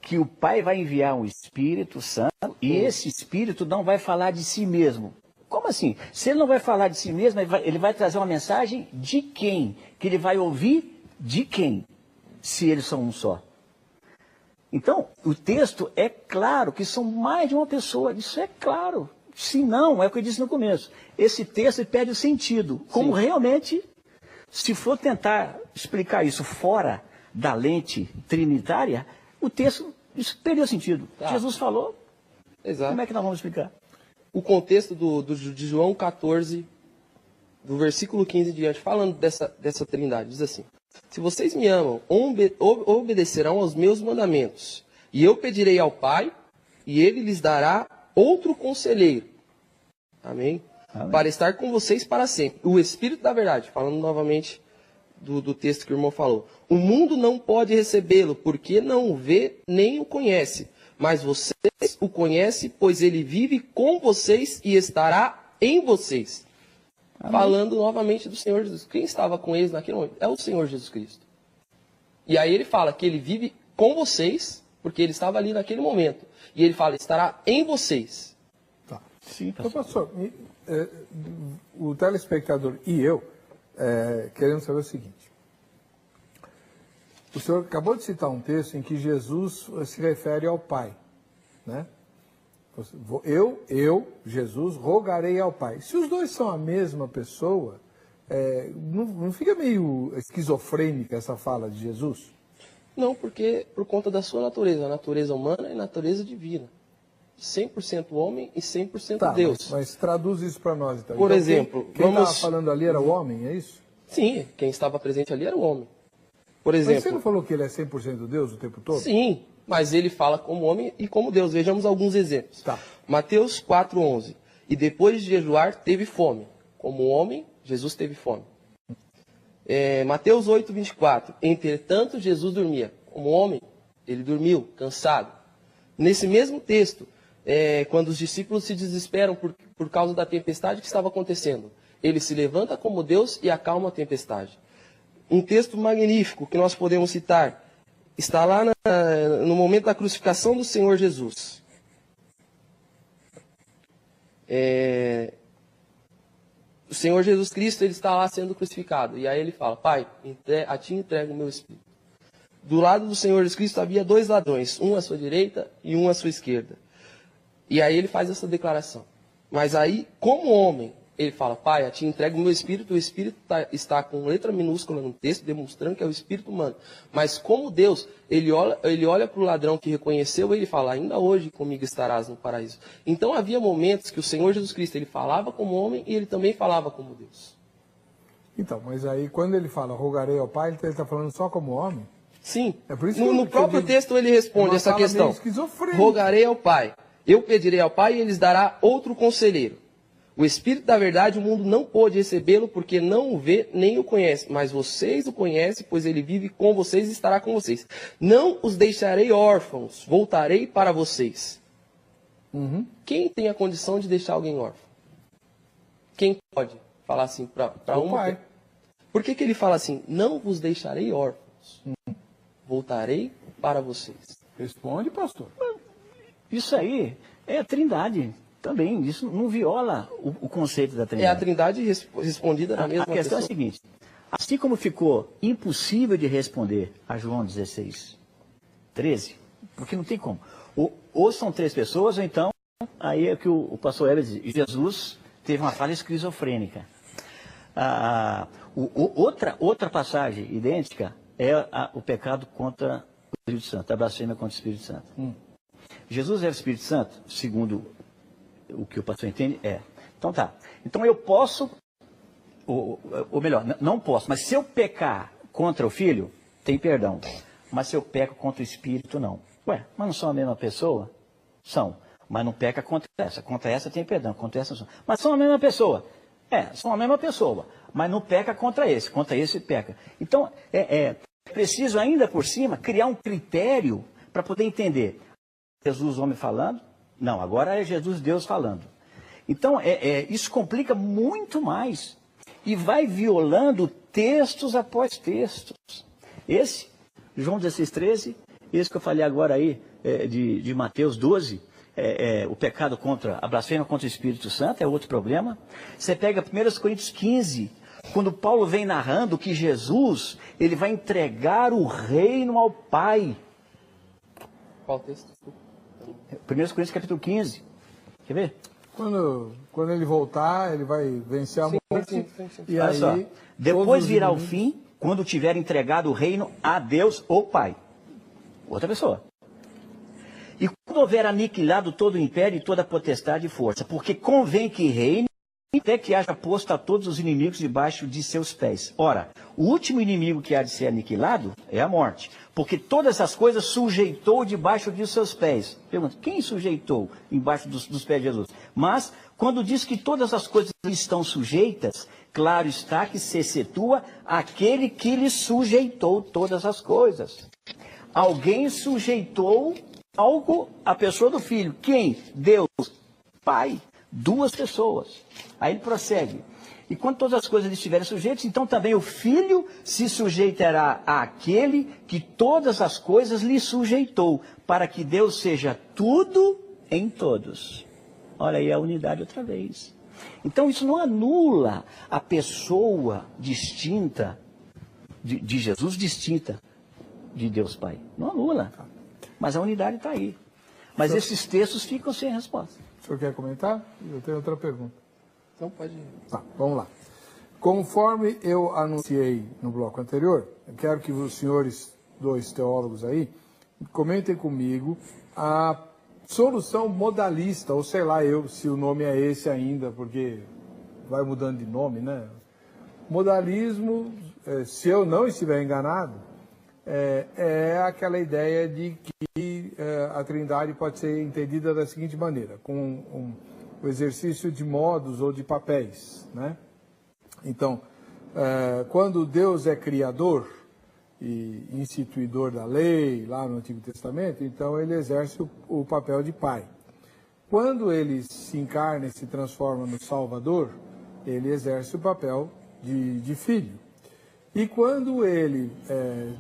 que o Pai vai enviar um Espírito Santo e esse Espírito não vai falar de si mesmo? Como assim? Se ele não vai falar de si mesmo, ele vai trazer uma mensagem de quem? Que ele vai ouvir de quem? Se eles são um só. Então, o texto é claro que são mais de uma pessoa. Isso é claro. Se não, é o que eu disse no começo. Esse texto perde o sentido. Como Sim. realmente, se for tentar explicar isso fora da lente trinitária, o texto isso perdeu sentido. Tá. Jesus falou. Exato. Como é que nós vamos explicar? O contexto de João 14, do versículo 15 em diante, falando dessa trindade, diz assim: se vocês me amam, obedecerão aos meus mandamentos, e eu pedirei ao Pai, e ele lhes dará outro conselheiro. Amém? Amém? Para estar com vocês para sempre. O Espírito da verdade, falando novamente do texto que o irmão falou. O mundo não pode recebê-lo, porque não o vê nem o conhece. Mas vocês o conhecem, pois ele vive com vocês e estará em vocês. Amém. Falando novamente do Senhor Jesus. Quem estava com eles naquele momento? É o Senhor Jesus Cristo. E aí ele fala que ele vive com vocês, porque ele estava ali naquele momento. E ele fala, estará em vocês. Tá. Sim, então, pastor, o telespectador e eu queremos saber o seguinte. O senhor acabou de citar um texto em que Jesus se refere ao Pai, né? Jesus, rogarei ao Pai. Se os dois são a mesma pessoa, não fica meio esquizofrênica essa fala de Jesus? Não, porque por conta da sua natureza, a natureza humana e a natureza divina. 100% homem e 100% Deus. Mas traduz isso para nós, então. Por exemplo, quem estava falando ali era o homem, é isso? Sim, quem estava presente ali era o homem. Por exemplo, mas você não falou que ele é 100% Deus o tempo todo? Sim, mas ele fala como homem e como Deus. Vejamos alguns exemplos. Tá. Mateus 4,11. E depois de jejuar, teve fome. Como homem, Jesus teve fome. Mateus 8,24. Entretanto, Jesus dormia. Como homem, ele dormiu, cansado. Nesse mesmo texto, quando os discípulos se desesperam por causa da tempestade que estava acontecendo, ele se levanta como Deus e acalma a tempestade. Um texto magnífico que nós podemos citar está lá no momento da crucificação do Senhor Jesus. O Senhor Jesus Cristo, ele está lá sendo crucificado. E aí ele fala, Pai, a ti entrego o meu espírito. Do lado do Senhor Jesus Cristo havia 2 ladrões, um à sua direita e um à sua esquerda. E aí ele faz essa declaração. Mas aí, como homem, Ele fala, Pai, eu te entrego o meu espírito, o espírito está com letra minúscula no texto, demonstrando que é o espírito humano. Mas como Deus, ele olha para o ladrão que reconheceu e ele fala, ainda hoje comigo estarás no paraíso. Então havia momentos que o Senhor Jesus Cristo, ele falava como homem e ele também falava como Deus. Então, mas aí quando ele fala, rogarei ao Pai, ele está falando só como homem? Sim, É por isso no próprio texto ele responde essa questão. Rogarei ao Pai, eu pedirei ao Pai e ele lhes dará outro conselheiro. O Espírito da verdade, o mundo não pôde recebê-lo porque não o vê nem o conhece. Mas vocês o conhecem, pois ele vive com vocês e estará com vocês. Não os deixarei órfãos, voltarei para vocês. Quem tem a condição de deixar alguém órfão? Quem pode falar assim para um pai? Por que ele fala assim? Não vos deixarei órfãos, voltarei para vocês. Responde, pastor. Isso aí é a Trindade. Também, isso não viola o conceito da Trindade. É a Trindade respondida na mesma A questão pessoa. é a seguinte, assim como ficou impossível de responder a João 16, 13, porque não tem como. Ou são 3 pessoas, ou então, aí é que o pastor Heber diz, Jesus teve uma falha esquizofrênica. Outra passagem idêntica é o pecado contra o Espírito Santo, a blasfêmia contra o Espírito Santo. Jesus é o Espírito Santo, segundo o que o pastor entende, é. Então tá. Então eu posso, ou melhor, não posso, mas se eu pecar contra o Filho, tem perdão. Mas se eu peco contra o Espírito, não. Ué, mas não são a mesma pessoa? São. Mas não peca contra essa. Contra essa tem perdão, contra essa não. Mas são a mesma pessoa. São a mesma pessoa. Mas não peca contra esse peca. Então, é preciso ainda por cima criar um critério para poder entender. Jesus, homem falando? Não, agora é Jesus, Deus falando. Então, isso complica muito mais. E vai violando textos após textos. Esse, João 16, 13, esse que eu falei agora aí, de Mateus 12, o pecado contra, a blasfêmia contra o Espírito Santo, é outro problema. Você pega 1 Coríntios 15, quando Paulo vem narrando que Jesus, ele vai entregar o reino ao Pai. Qual texto? 1 Coríntios capítulo 15. Quer ver? Quando ele voltar, ele vai vencer a morte. Sim. E olha aí, só, depois virá o fim, quando tiver entregado o reino a Deus ou Pai. Outra pessoa. E quando houver aniquilado todo o império e toda a potestade e força, porque convém que reine até que haja posto a todos os inimigos debaixo de seus pés. Ora, o último inimigo que há de ser aniquilado é a morte, porque todas as coisas sujeitou debaixo de seus pés. Pergunta, quem sujeitou embaixo dos pés de Jesus? Mas, quando diz que todas as coisas estão sujeitas, claro está que se excetua aquele que lhe sujeitou todas as coisas. Alguém sujeitou algo à pessoa do Filho. Quem? Deus, Pai. 2 pessoas. Aí ele prossegue. E quando todas as coisas estiverem sujeitas, então também o Filho se sujeitará àquele que todas as coisas lhe sujeitou, para que Deus seja tudo em todos. Olha aí a unidade outra vez. Então isso não anula a pessoa distinta, de Jesus distinta de Deus Pai. Não anula. Mas a unidade está aí. Mas esses textos ficam sem resposta. O senhor quer comentar? Eu tenho outra pergunta. Então pode ir. Tá, vamos lá. Conforme eu anunciei no bloco anterior, eu quero que os senhores 2 teólogos aí comentem comigo a solução modalista, ou sei lá se o nome é esse ainda, porque vai mudando de nome, né? Modalismo, se eu não estiver enganado, é aquela ideia de que a Trindade pode ser entendida da seguinte maneira, com o exercício de modos ou de papéis, né? Então, quando Deus é criador e instituidor da lei, lá no Antigo Testamento, então ele exerce o papel de pai. Quando ele se encarna e se transforma no Salvador, ele exerce o papel de filho. E quando ele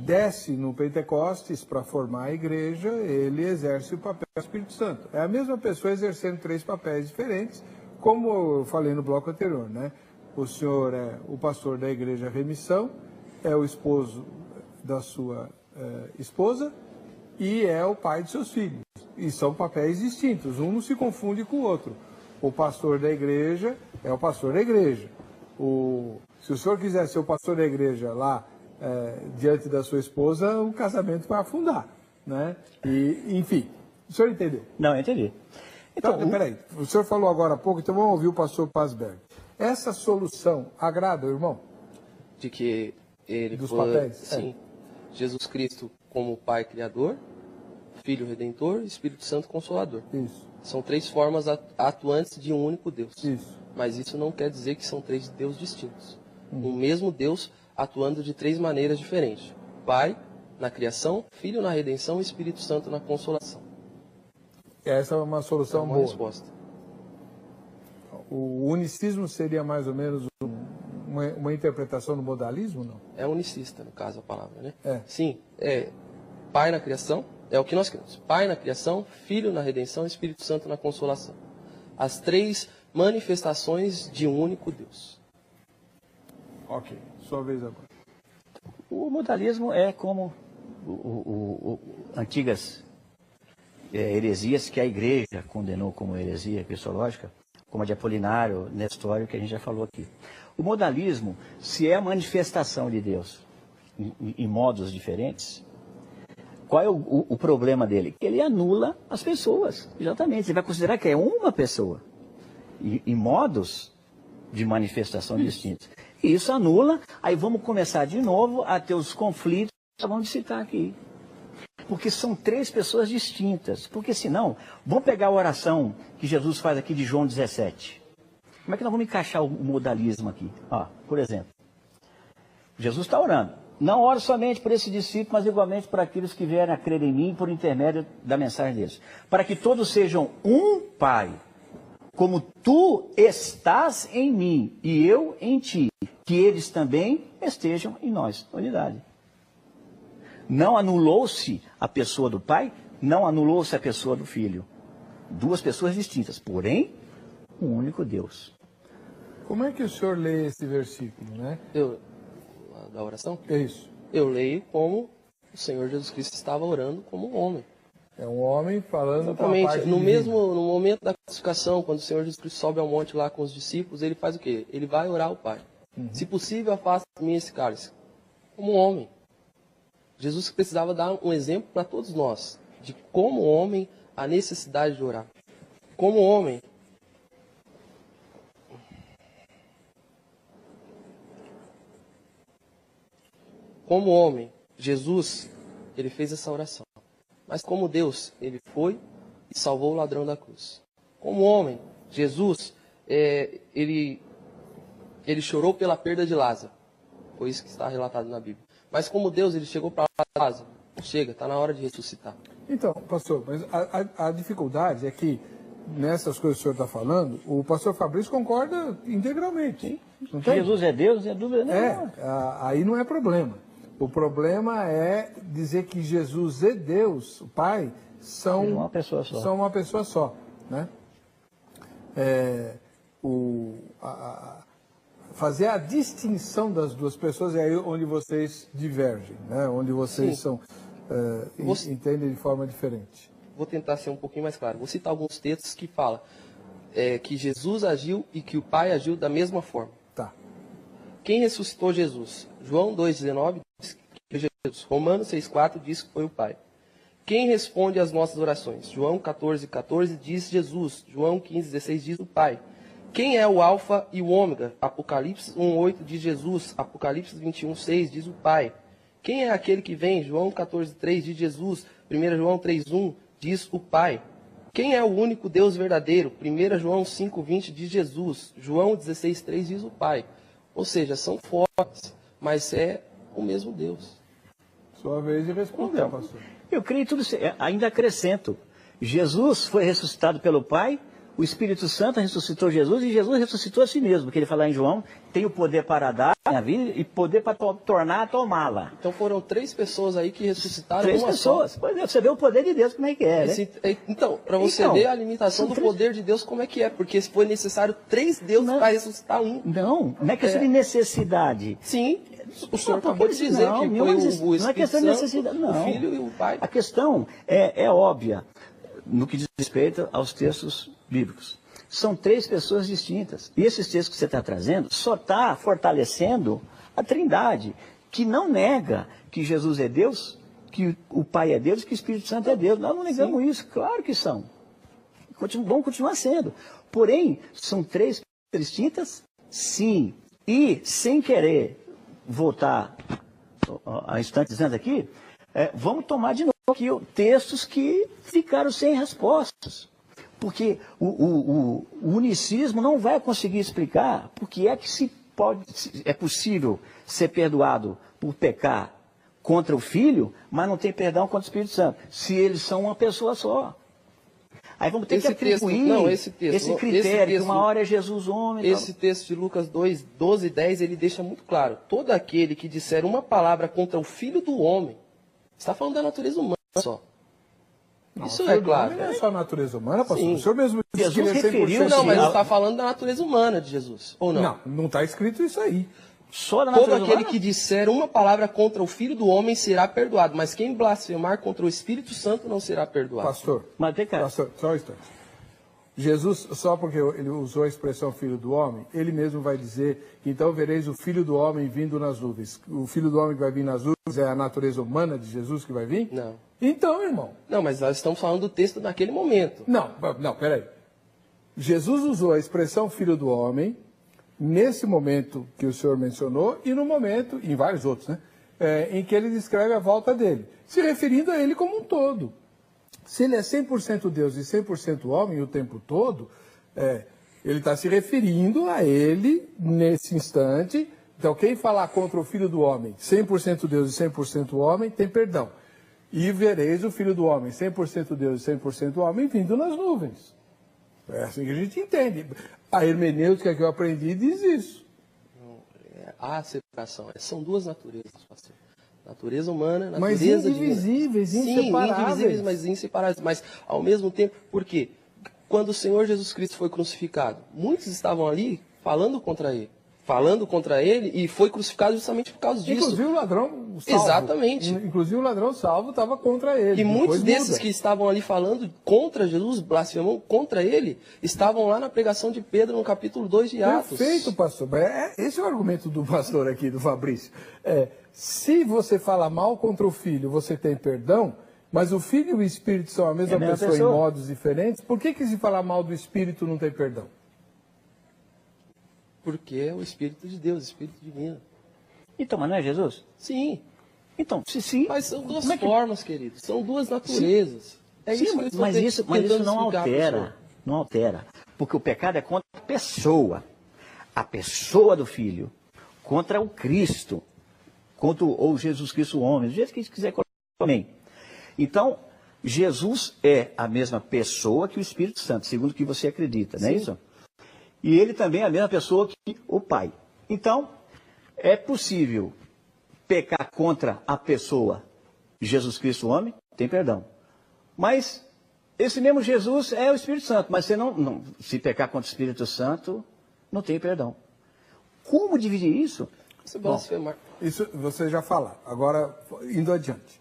desce no Pentecostes para formar a igreja, ele exerce o papel do Espírito Santo. É a mesma pessoa exercendo 3 papéis diferentes, como eu falei no bloco anterior, né? O senhor é o pastor da igreja Remissão, é o esposo da sua esposa e é o pai de seus filhos. E são papéis distintos, um não se confunde com o outro. O pastor da igreja é o pastor da igreja. Se o senhor quiser ser o pastor da igreja lá diante da sua esposa, o casamento vai afundar, né? E, enfim, o senhor entendeu? Não, eu entendi. Então, peraí, o senhor falou agora há pouco, então vamos ouvir o pastor Pazberg. Essa solução agrada, irmão? De que ele Dos foi, papéis? sim, Jesus Cristo como Pai Criador, Filho Redentor e Espírito Santo Consolador. Isso. São 3 formas atuantes de um único Deus. Isso. Mas isso não quer dizer que são 3 deuses distintos. O mesmo Deus atuando de 3 maneiras diferentes. Pai na criação, Filho na redenção e Espírito Santo na consolação. Essa é uma solução uma boa. resposta. O unicismo seria mais ou menos uma interpretação do modalismo, não? É unicista, no caso, a palavra, né? É. Sim, Pai na criação, é o que nós queremos. Pai na criação, Filho na redenção e Espírito Santo na consolação. As 3 manifestações de um único Deus. Ok, sua vez agora. O modalismo é como antigas heresias que a igreja condenou como heresia cristológica, como a de Apolinário, Nestório, que a gente já falou aqui. O modalismo, se é a manifestação de Deus em modos diferentes, qual é o problema dele? Que ele anula as pessoas, exatamente. Você vai considerar que é uma pessoa, em modos de manifestação distintos. E isso anula, aí vamos começar de novo a ter os conflitos que acabamos de citar aqui. Porque são 3 pessoas distintas. Porque senão, vamos pegar a oração que Jesus faz aqui de João 17. Como é que nós vamos encaixar o modalismo aqui? Por exemplo, Jesus está orando. Não oro somente por esse discípulo, mas igualmente por aqueles que vierem a crer em mim por intermédio da mensagem deles. Para que todos sejam um Pai, como tu estás em mim e eu em ti, que eles também estejam em nós. Unidade. Não anulou-se a pessoa do Pai, não anulou-se a pessoa do Filho. 2 pessoas distintas, porém, um único Deus. Como é que o senhor lê esse versículo, né? Da oração? É isso. Eu leio como o Senhor Jesus Cristo estava orando como um homem. É um homem falando exatamente. Com a parte no momento da crucificação, quando o Senhor Jesus Cristo sobe ao monte lá com os discípulos, ele faz o quê? Ele vai orar ao Pai. Se possível, afasta de mim esse cálice. Como um homem. Jesus precisava dar um exemplo para todos nós de como homem a necessidade de orar. Como homem. Como homem, Jesus, ele fez essa oração. Mas como Deus, ele foi e salvou o ladrão da cruz. Como homem, Jesus, ele chorou pela perda de Lázaro. Foi isso que está relatado na Bíblia. Mas como Deus, ele chegou para Lázaro. Chega, está na hora de ressuscitar. Então, pastor, mas a dificuldade é que nessas coisas que o senhor está falando, o pastor Fabrício concorda integralmente. Não tem? Jesus é Deus, é dúvida nenhuma. Aí não é problema. O problema é dizer que Jesus e Deus, o Pai, são uma pessoa só. São uma pessoa só, né? Fazer a distinção das 2 pessoas é aí onde vocês divergem, né? Onde vocês entendem de forma diferente. Vou tentar ser um pouquinho mais claro. Vou citar alguns textos que falam que Jesus agiu e que o Pai agiu da mesma forma. Tá. Quem ressuscitou Jesus? João 2,19 diz que foi Jesus. Romanos 6,4 diz que foi o Pai. Quem responde às nossas orações? João 14,14 diz Jesus. João 15,16 diz o Pai. Quem é o Alfa e o Ômega? Apocalipse 1,8 diz Jesus. Apocalipse 21,6 diz o Pai. Quem é aquele que vem? João 14,3 diz Jesus. 1 João 3,1 diz o Pai. Quem é o único Deus verdadeiro? 1 João 5,20 diz Jesus. João 16,3 diz o Pai. Ou seja, são formas, mas é o mesmo Deus. Sua vez de responder, então, pastor. Eu creio tudo, ainda acrescento. Jesus foi ressuscitado pelo Pai, o Espírito Santo ressuscitou Jesus e Jesus ressuscitou a si mesmo. Porque ele fala em João, tem o poder para dar a minha vida e poder para tornar a tomá-la. Então foram 3 pessoas aí que ressuscitaram 3 uma pessoas. Só. Pois é, você vê o poder de Deus como é que é, né? Então, para você ver a limitação do poder de Deus como é que é. Porque foi necessário 3 deuses para ressuscitar um. Não é questão de necessidade. Sim. O senhor acabou de dizer que foi o Espírito não é questão de necessidade, não. O Filho e o Pai. A questão é óbvia no que diz respeito aos textos bíblicos. São 3 pessoas distintas. E esses textos que você está trazendo só está fortalecendo a Trindade, que não nega que Jesus é Deus, que o Pai é Deus, que o Espírito Santo é Deus. Nós não negamos isso, claro que são. Vão continuar sendo. Porém, são 3 pessoas distintas, sim. E, sem querer voltar a instantes antes aqui, vamos tomar de novo aqui textos que ficaram sem respostas. Porque o unicismo não vai conseguir explicar por que é que é possível ser perdoado por pecar contra o Filho, mas não tem perdão contra o Espírito Santo, se eles são uma pessoa só. Aí vamos ter que atribuir esse critério, que uma hora é Jesus homem. Esse texto de Lucas 2, 12 e 10, ele deixa muito claro. Todo aquele que disser uma palavra contra o Filho do Homem, está falando da natureza humana só. Não, isso é claro. Não é só a natureza humana, pastor. Sim. O senhor mesmo disse que ele é 100%. Não, mas está falando da natureza humana de Jesus, ou não? Não, não está escrito isso aí. Só da Todo natureza aquele humana? que disser uma palavra contra o Filho do Homem será perdoado, mas quem blasfemar contra o Espírito Santo não será perdoado. Pastor, mas tem cara. Pastor, só um instante. Jesus, só porque ele usou a expressão Filho do Homem, ele mesmo vai dizer, então vereis o Filho do Homem vindo nas nuvens. O Filho do Homem que vai vir nas nuvens é a natureza humana de Jesus que vai vir? Não. Então, irmão. Não, mas nós estamos falando do texto naquele momento. Não, peraí. Jesus usou a expressão Filho do Homem nesse momento que o senhor mencionou e no momento, em vários outros, né? Em que ele descreve a volta dele, se referindo a ele como um todo. Se ele é 100% Deus e 100% homem o tempo todo, ele está se referindo a ele nesse instante. Então, quem falar contra o Filho do Homem, 100% Deus e 100% homem, tem perdão. E vereis o Filho do Homem, 100% Deus e 100% homem, vindo nas nuvens. É assim que a gente entende. A hermenêutica que eu aprendi diz isso. Há separação. São duas naturezas, pastor. Natureza humana, mas natureza indivisíveis, divina. inseparáveis. Sim, indivisíveis, mas inseparáveis. Mas, ao mesmo tempo, por quê? Quando o Senhor Jesus Cristo foi crucificado, muitos estavam ali falando contra ele e foi crucificado justamente por causa disso. Inclusive o ladrão salvo. Exatamente. Inclusive o ladrão salvo estava contra ele. E muitos desses que estavam ali falando contra Jesus, blasfemando contra ele, estavam lá na pregação de Pedro no capítulo 2 de Atos. Perfeito, pastor. Esse é o argumento do pastor aqui, do Fabrício. Se você fala mal contra o filho, você tem perdão, mas o filho e o espírito são a mesma pessoa em modos diferentes, por que se falar mal do espírito não tem perdão? Porque é o Espírito de Deus, o Espírito divino. Então, mas não é Jesus? Sim. Então, sim. Mas são duas formas, querido. São duas naturezas. Mas isso não altera. Não altera. Porque o pecado é contra a pessoa. A pessoa do Filho. Contra o Cristo. Ou Jesus Cristo, o homem. Do jeito que quiser colocar também. Então, Jesus é a mesma pessoa que o Espírito Santo, segundo o que você acredita, não é isso? E ele também é a mesma pessoa que o Pai. Então, é possível pecar contra a pessoa Jesus Cristo, homem, tem perdão. Mas esse mesmo Jesus é o Espírito Santo, mas você se pecar contra o Espírito Santo, não tem perdão. Como dividir isso? Isso você já fala. Agora, indo adiante.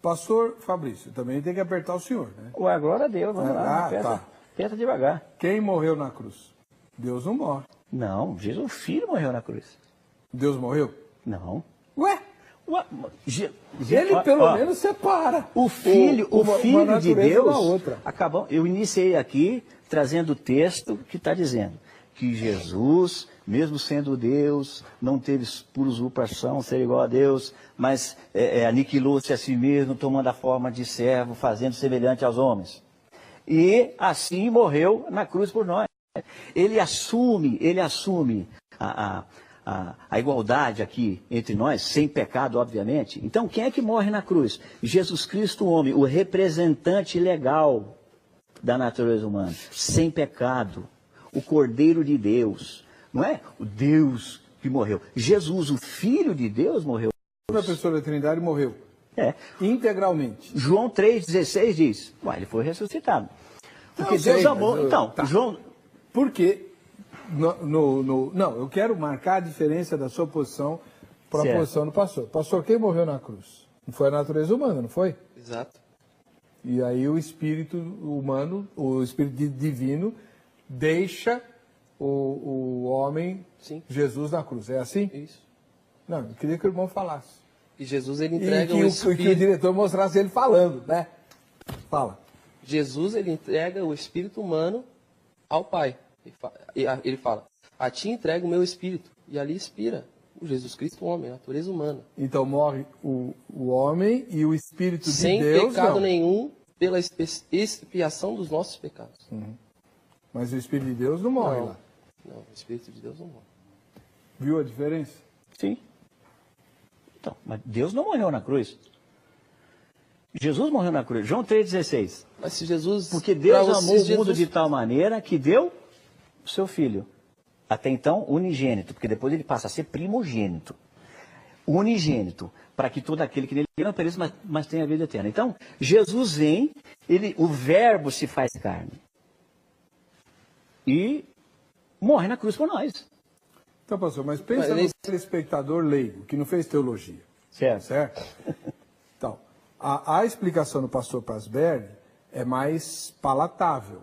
Pastor Fabrício, também tem que apertar o senhor, né? Ué, glória a Deus, vamos lá. Aperta devagar. Quem morreu na cruz? Deus não morre. Não, Jesus, o Filho, morreu na cruz. Deus morreu? Não. Ué? Ele pelo menos separa. O Filho, de Deus. Eu iniciei aqui trazendo o texto que está dizendo que Jesus, mesmo sendo Deus, não teve por usurpação ser igual a Deus, mas aniquilou-se a si mesmo, tomando a forma de servo, fazendo semelhante aos homens. E assim morreu na cruz por nós. Ele assume a igualdade aqui entre nós, sem pecado, obviamente. Então, quem é que morre na cruz? Jesus Cristo, o homem, o representante legal da natureza humana, sem pecado, o Cordeiro de Deus, não é? O Deus que morreu. Jesus, o Filho de Deus, morreu. Uma pessoa da Trindade morreu. Integralmente. João 3,16 diz, ele foi ressuscitado. Porque Deus amou. Então, João... Porque, não, eu quero marcar a diferença da sua posição para a posição do pastor. Pastor, quem morreu na cruz? Não foi a natureza humana, não foi? Exato. E aí o espírito humano, o espírito divino, deixa o homem, Sim. Jesus na cruz. É assim? Isso. Não, eu queria que o irmão falasse. E Jesus, ele entrega E o que Espírito. o diretor mostrasse ele falando, né? Fala. Jesus, ele entrega o Espírito humano ao Pai. Ele fala, a ti entrego o meu Espírito. E ali expira o Jesus Cristo, o homem, a natureza humana. Então morre o homem e o Espírito Sem de Deus. Sem pecado não. nenhum, pela expiação dos nossos pecados. Mas o Espírito de Deus não morre Não. lá. Não, o Espírito de Deus não morre. Viu a diferença? Sim. Então, mas Deus não morreu na cruz. Jesus morreu na cruz. João 3,16. Mas se Jesus... Porque Deus amou o mundo Jesus... de tal maneira que deu o seu Filho. Até então, unigênito, porque depois ele passa a ser primogênito. Unigênito, para que todo aquele que nele não pereça, mas tenha vida eterna. Então, Jesus vem, o verbo se faz carne. E morre na cruz por nós. Então, pastor, mas pensa no telespectador leigo, que não fez teologia. Certo? Então, a explicação do pastor Pasberg é mais palatável.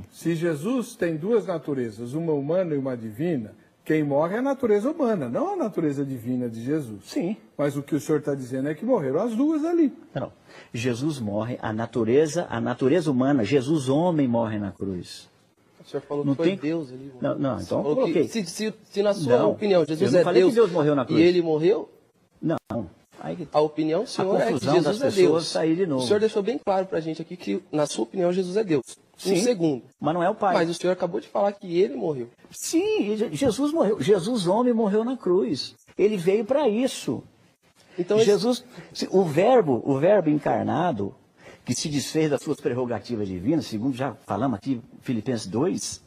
Se Jesus tem duas naturezas, uma humana e uma divina, quem morre é a natureza humana, não a natureza divina de Jesus. Sim. Mas o que o senhor está dizendo é que morreram as duas ali. Não. Jesus morre, a natureza humana, Jesus homem morre na cruz. O senhor falou Não que foi tem... Deus ali. Não, então eu coloquei. coloquei. Se na sua opinião Jesus eu não falei Deus, que Deus morreu na cruz. E ele morreu, não. Aí, a opinião do senhor é que Jesus é Deus. Sair de novo. O senhor deixou bem claro pra gente aqui que, na sua opinião, Jesus é Deus. Sim, segundo. Mas não é o Pai. Mas o senhor acabou de falar que ele morreu. Sim, Jesus morreu. Jesus homem morreu na cruz. Ele veio para isso. Então Jesus, o verbo encarnado, que se desfez das suas prerrogativas divinas, segundo já falamos aqui, Filipenses 2,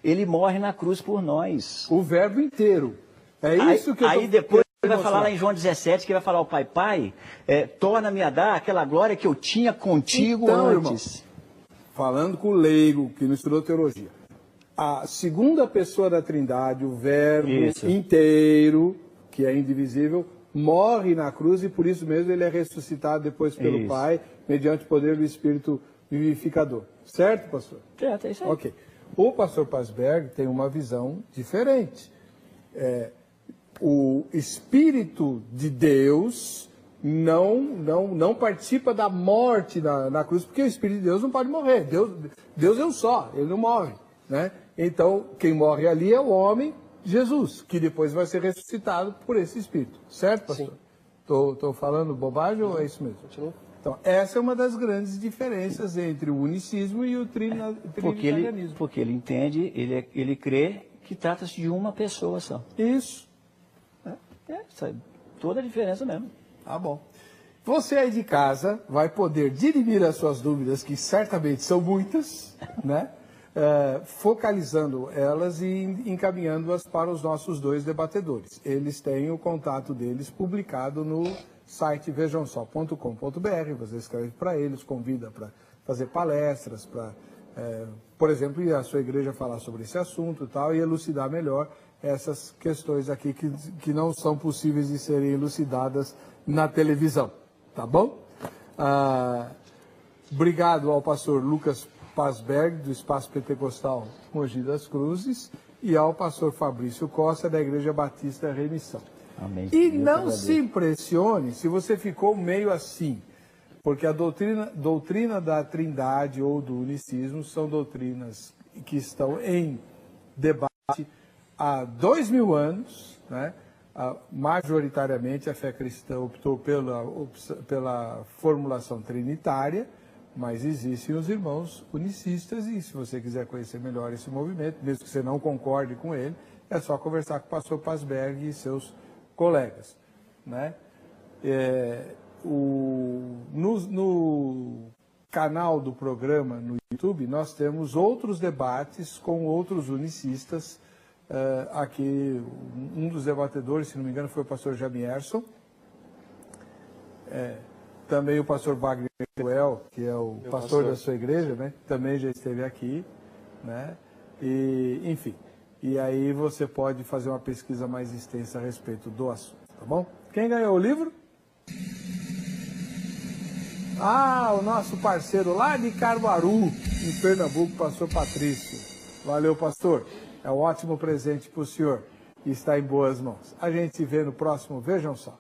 ele morre na cruz por nós. O verbo inteiro. É isso que eu Aí depois ele vai falar lá em João 17, que vai falar ao Pai, torna-me a dar aquela glória que eu tinha contigo então, antes. Irmão, falando com o leigo, que não estudou teologia. A segunda pessoa da Trindade, o verbo inteiro, que é indivisível, morre na cruz e por isso mesmo ele é ressuscitado depois pelo Pai, mediante o poder do Espírito vivificador. Certo, pastor? Certo, é isso aí. Ok. O pastor Pasberg tem uma visão diferente. O Espírito de Deus não participa da morte na cruz, porque o Espírito de Deus não pode morrer. Deus é um só, ele não morre. Né? Então, quem morre ali é o homem, Jesus, que depois vai ser ressuscitado por esse Espírito. Certo, pastor? Estou falando bobagem ou é isso mesmo? Continua. Então, essa é uma das grandes diferenças entre o unicismo e o trinitarianismo. Porque ele entende, ele crê que trata-se de uma pessoa só. Isso. Toda a diferença mesmo. Tá bom. Você aí de casa vai poder dirimir as suas dúvidas, que certamente são muitas, né? Focalizando elas e encaminhando-as para os nossos dois debatedores. Eles têm o contato deles publicado no site vejamsó.com.br. Você escreve para eles, convida para fazer palestras, para, por exemplo, ir à sua igreja falar sobre esse assunto e tal, e elucidar melhor essas questões aqui que não são possíveis de serem elucidadas na televisão. Tá bom? Obrigado ao pastor Lucas Pasberg, do Espaço Pentecostal Mogi das Cruzes, e ao pastor Fabrício Costa, da Igreja Batista Remissão. Amém. E não se impressione se você ficou meio assim, porque a doutrina da Trindade ou do unicismo são doutrinas que estão em debate há 2000 anos, né? Majoritariamente a fé cristã optou pela formulação trinitária, mas existem os irmãos unicistas, e se você quiser conhecer melhor esse movimento, mesmo que você não concorde com ele, é só conversar com o pastor Pasberg e seus colegas. Né? No canal do programa no YouTube, nós temos outros debates com outros unicistas. Aqui, um dos debatedores, se não me engano, foi o pastor Jamierson. Também o pastor Wagner Coel, que é o pastor da sua igreja, né? Também já esteve aqui, né? E, enfim, e aí você pode fazer uma pesquisa mais extensa a respeito do assunto, tá bom? Quem ganhou o livro? O nosso parceiro lá de Caruaru, em Pernambuco, pastor Patrício. Valeu, pastor. É um ótimo presente para o senhor e está em boas mãos. A gente se vê no próximo Vejam Só.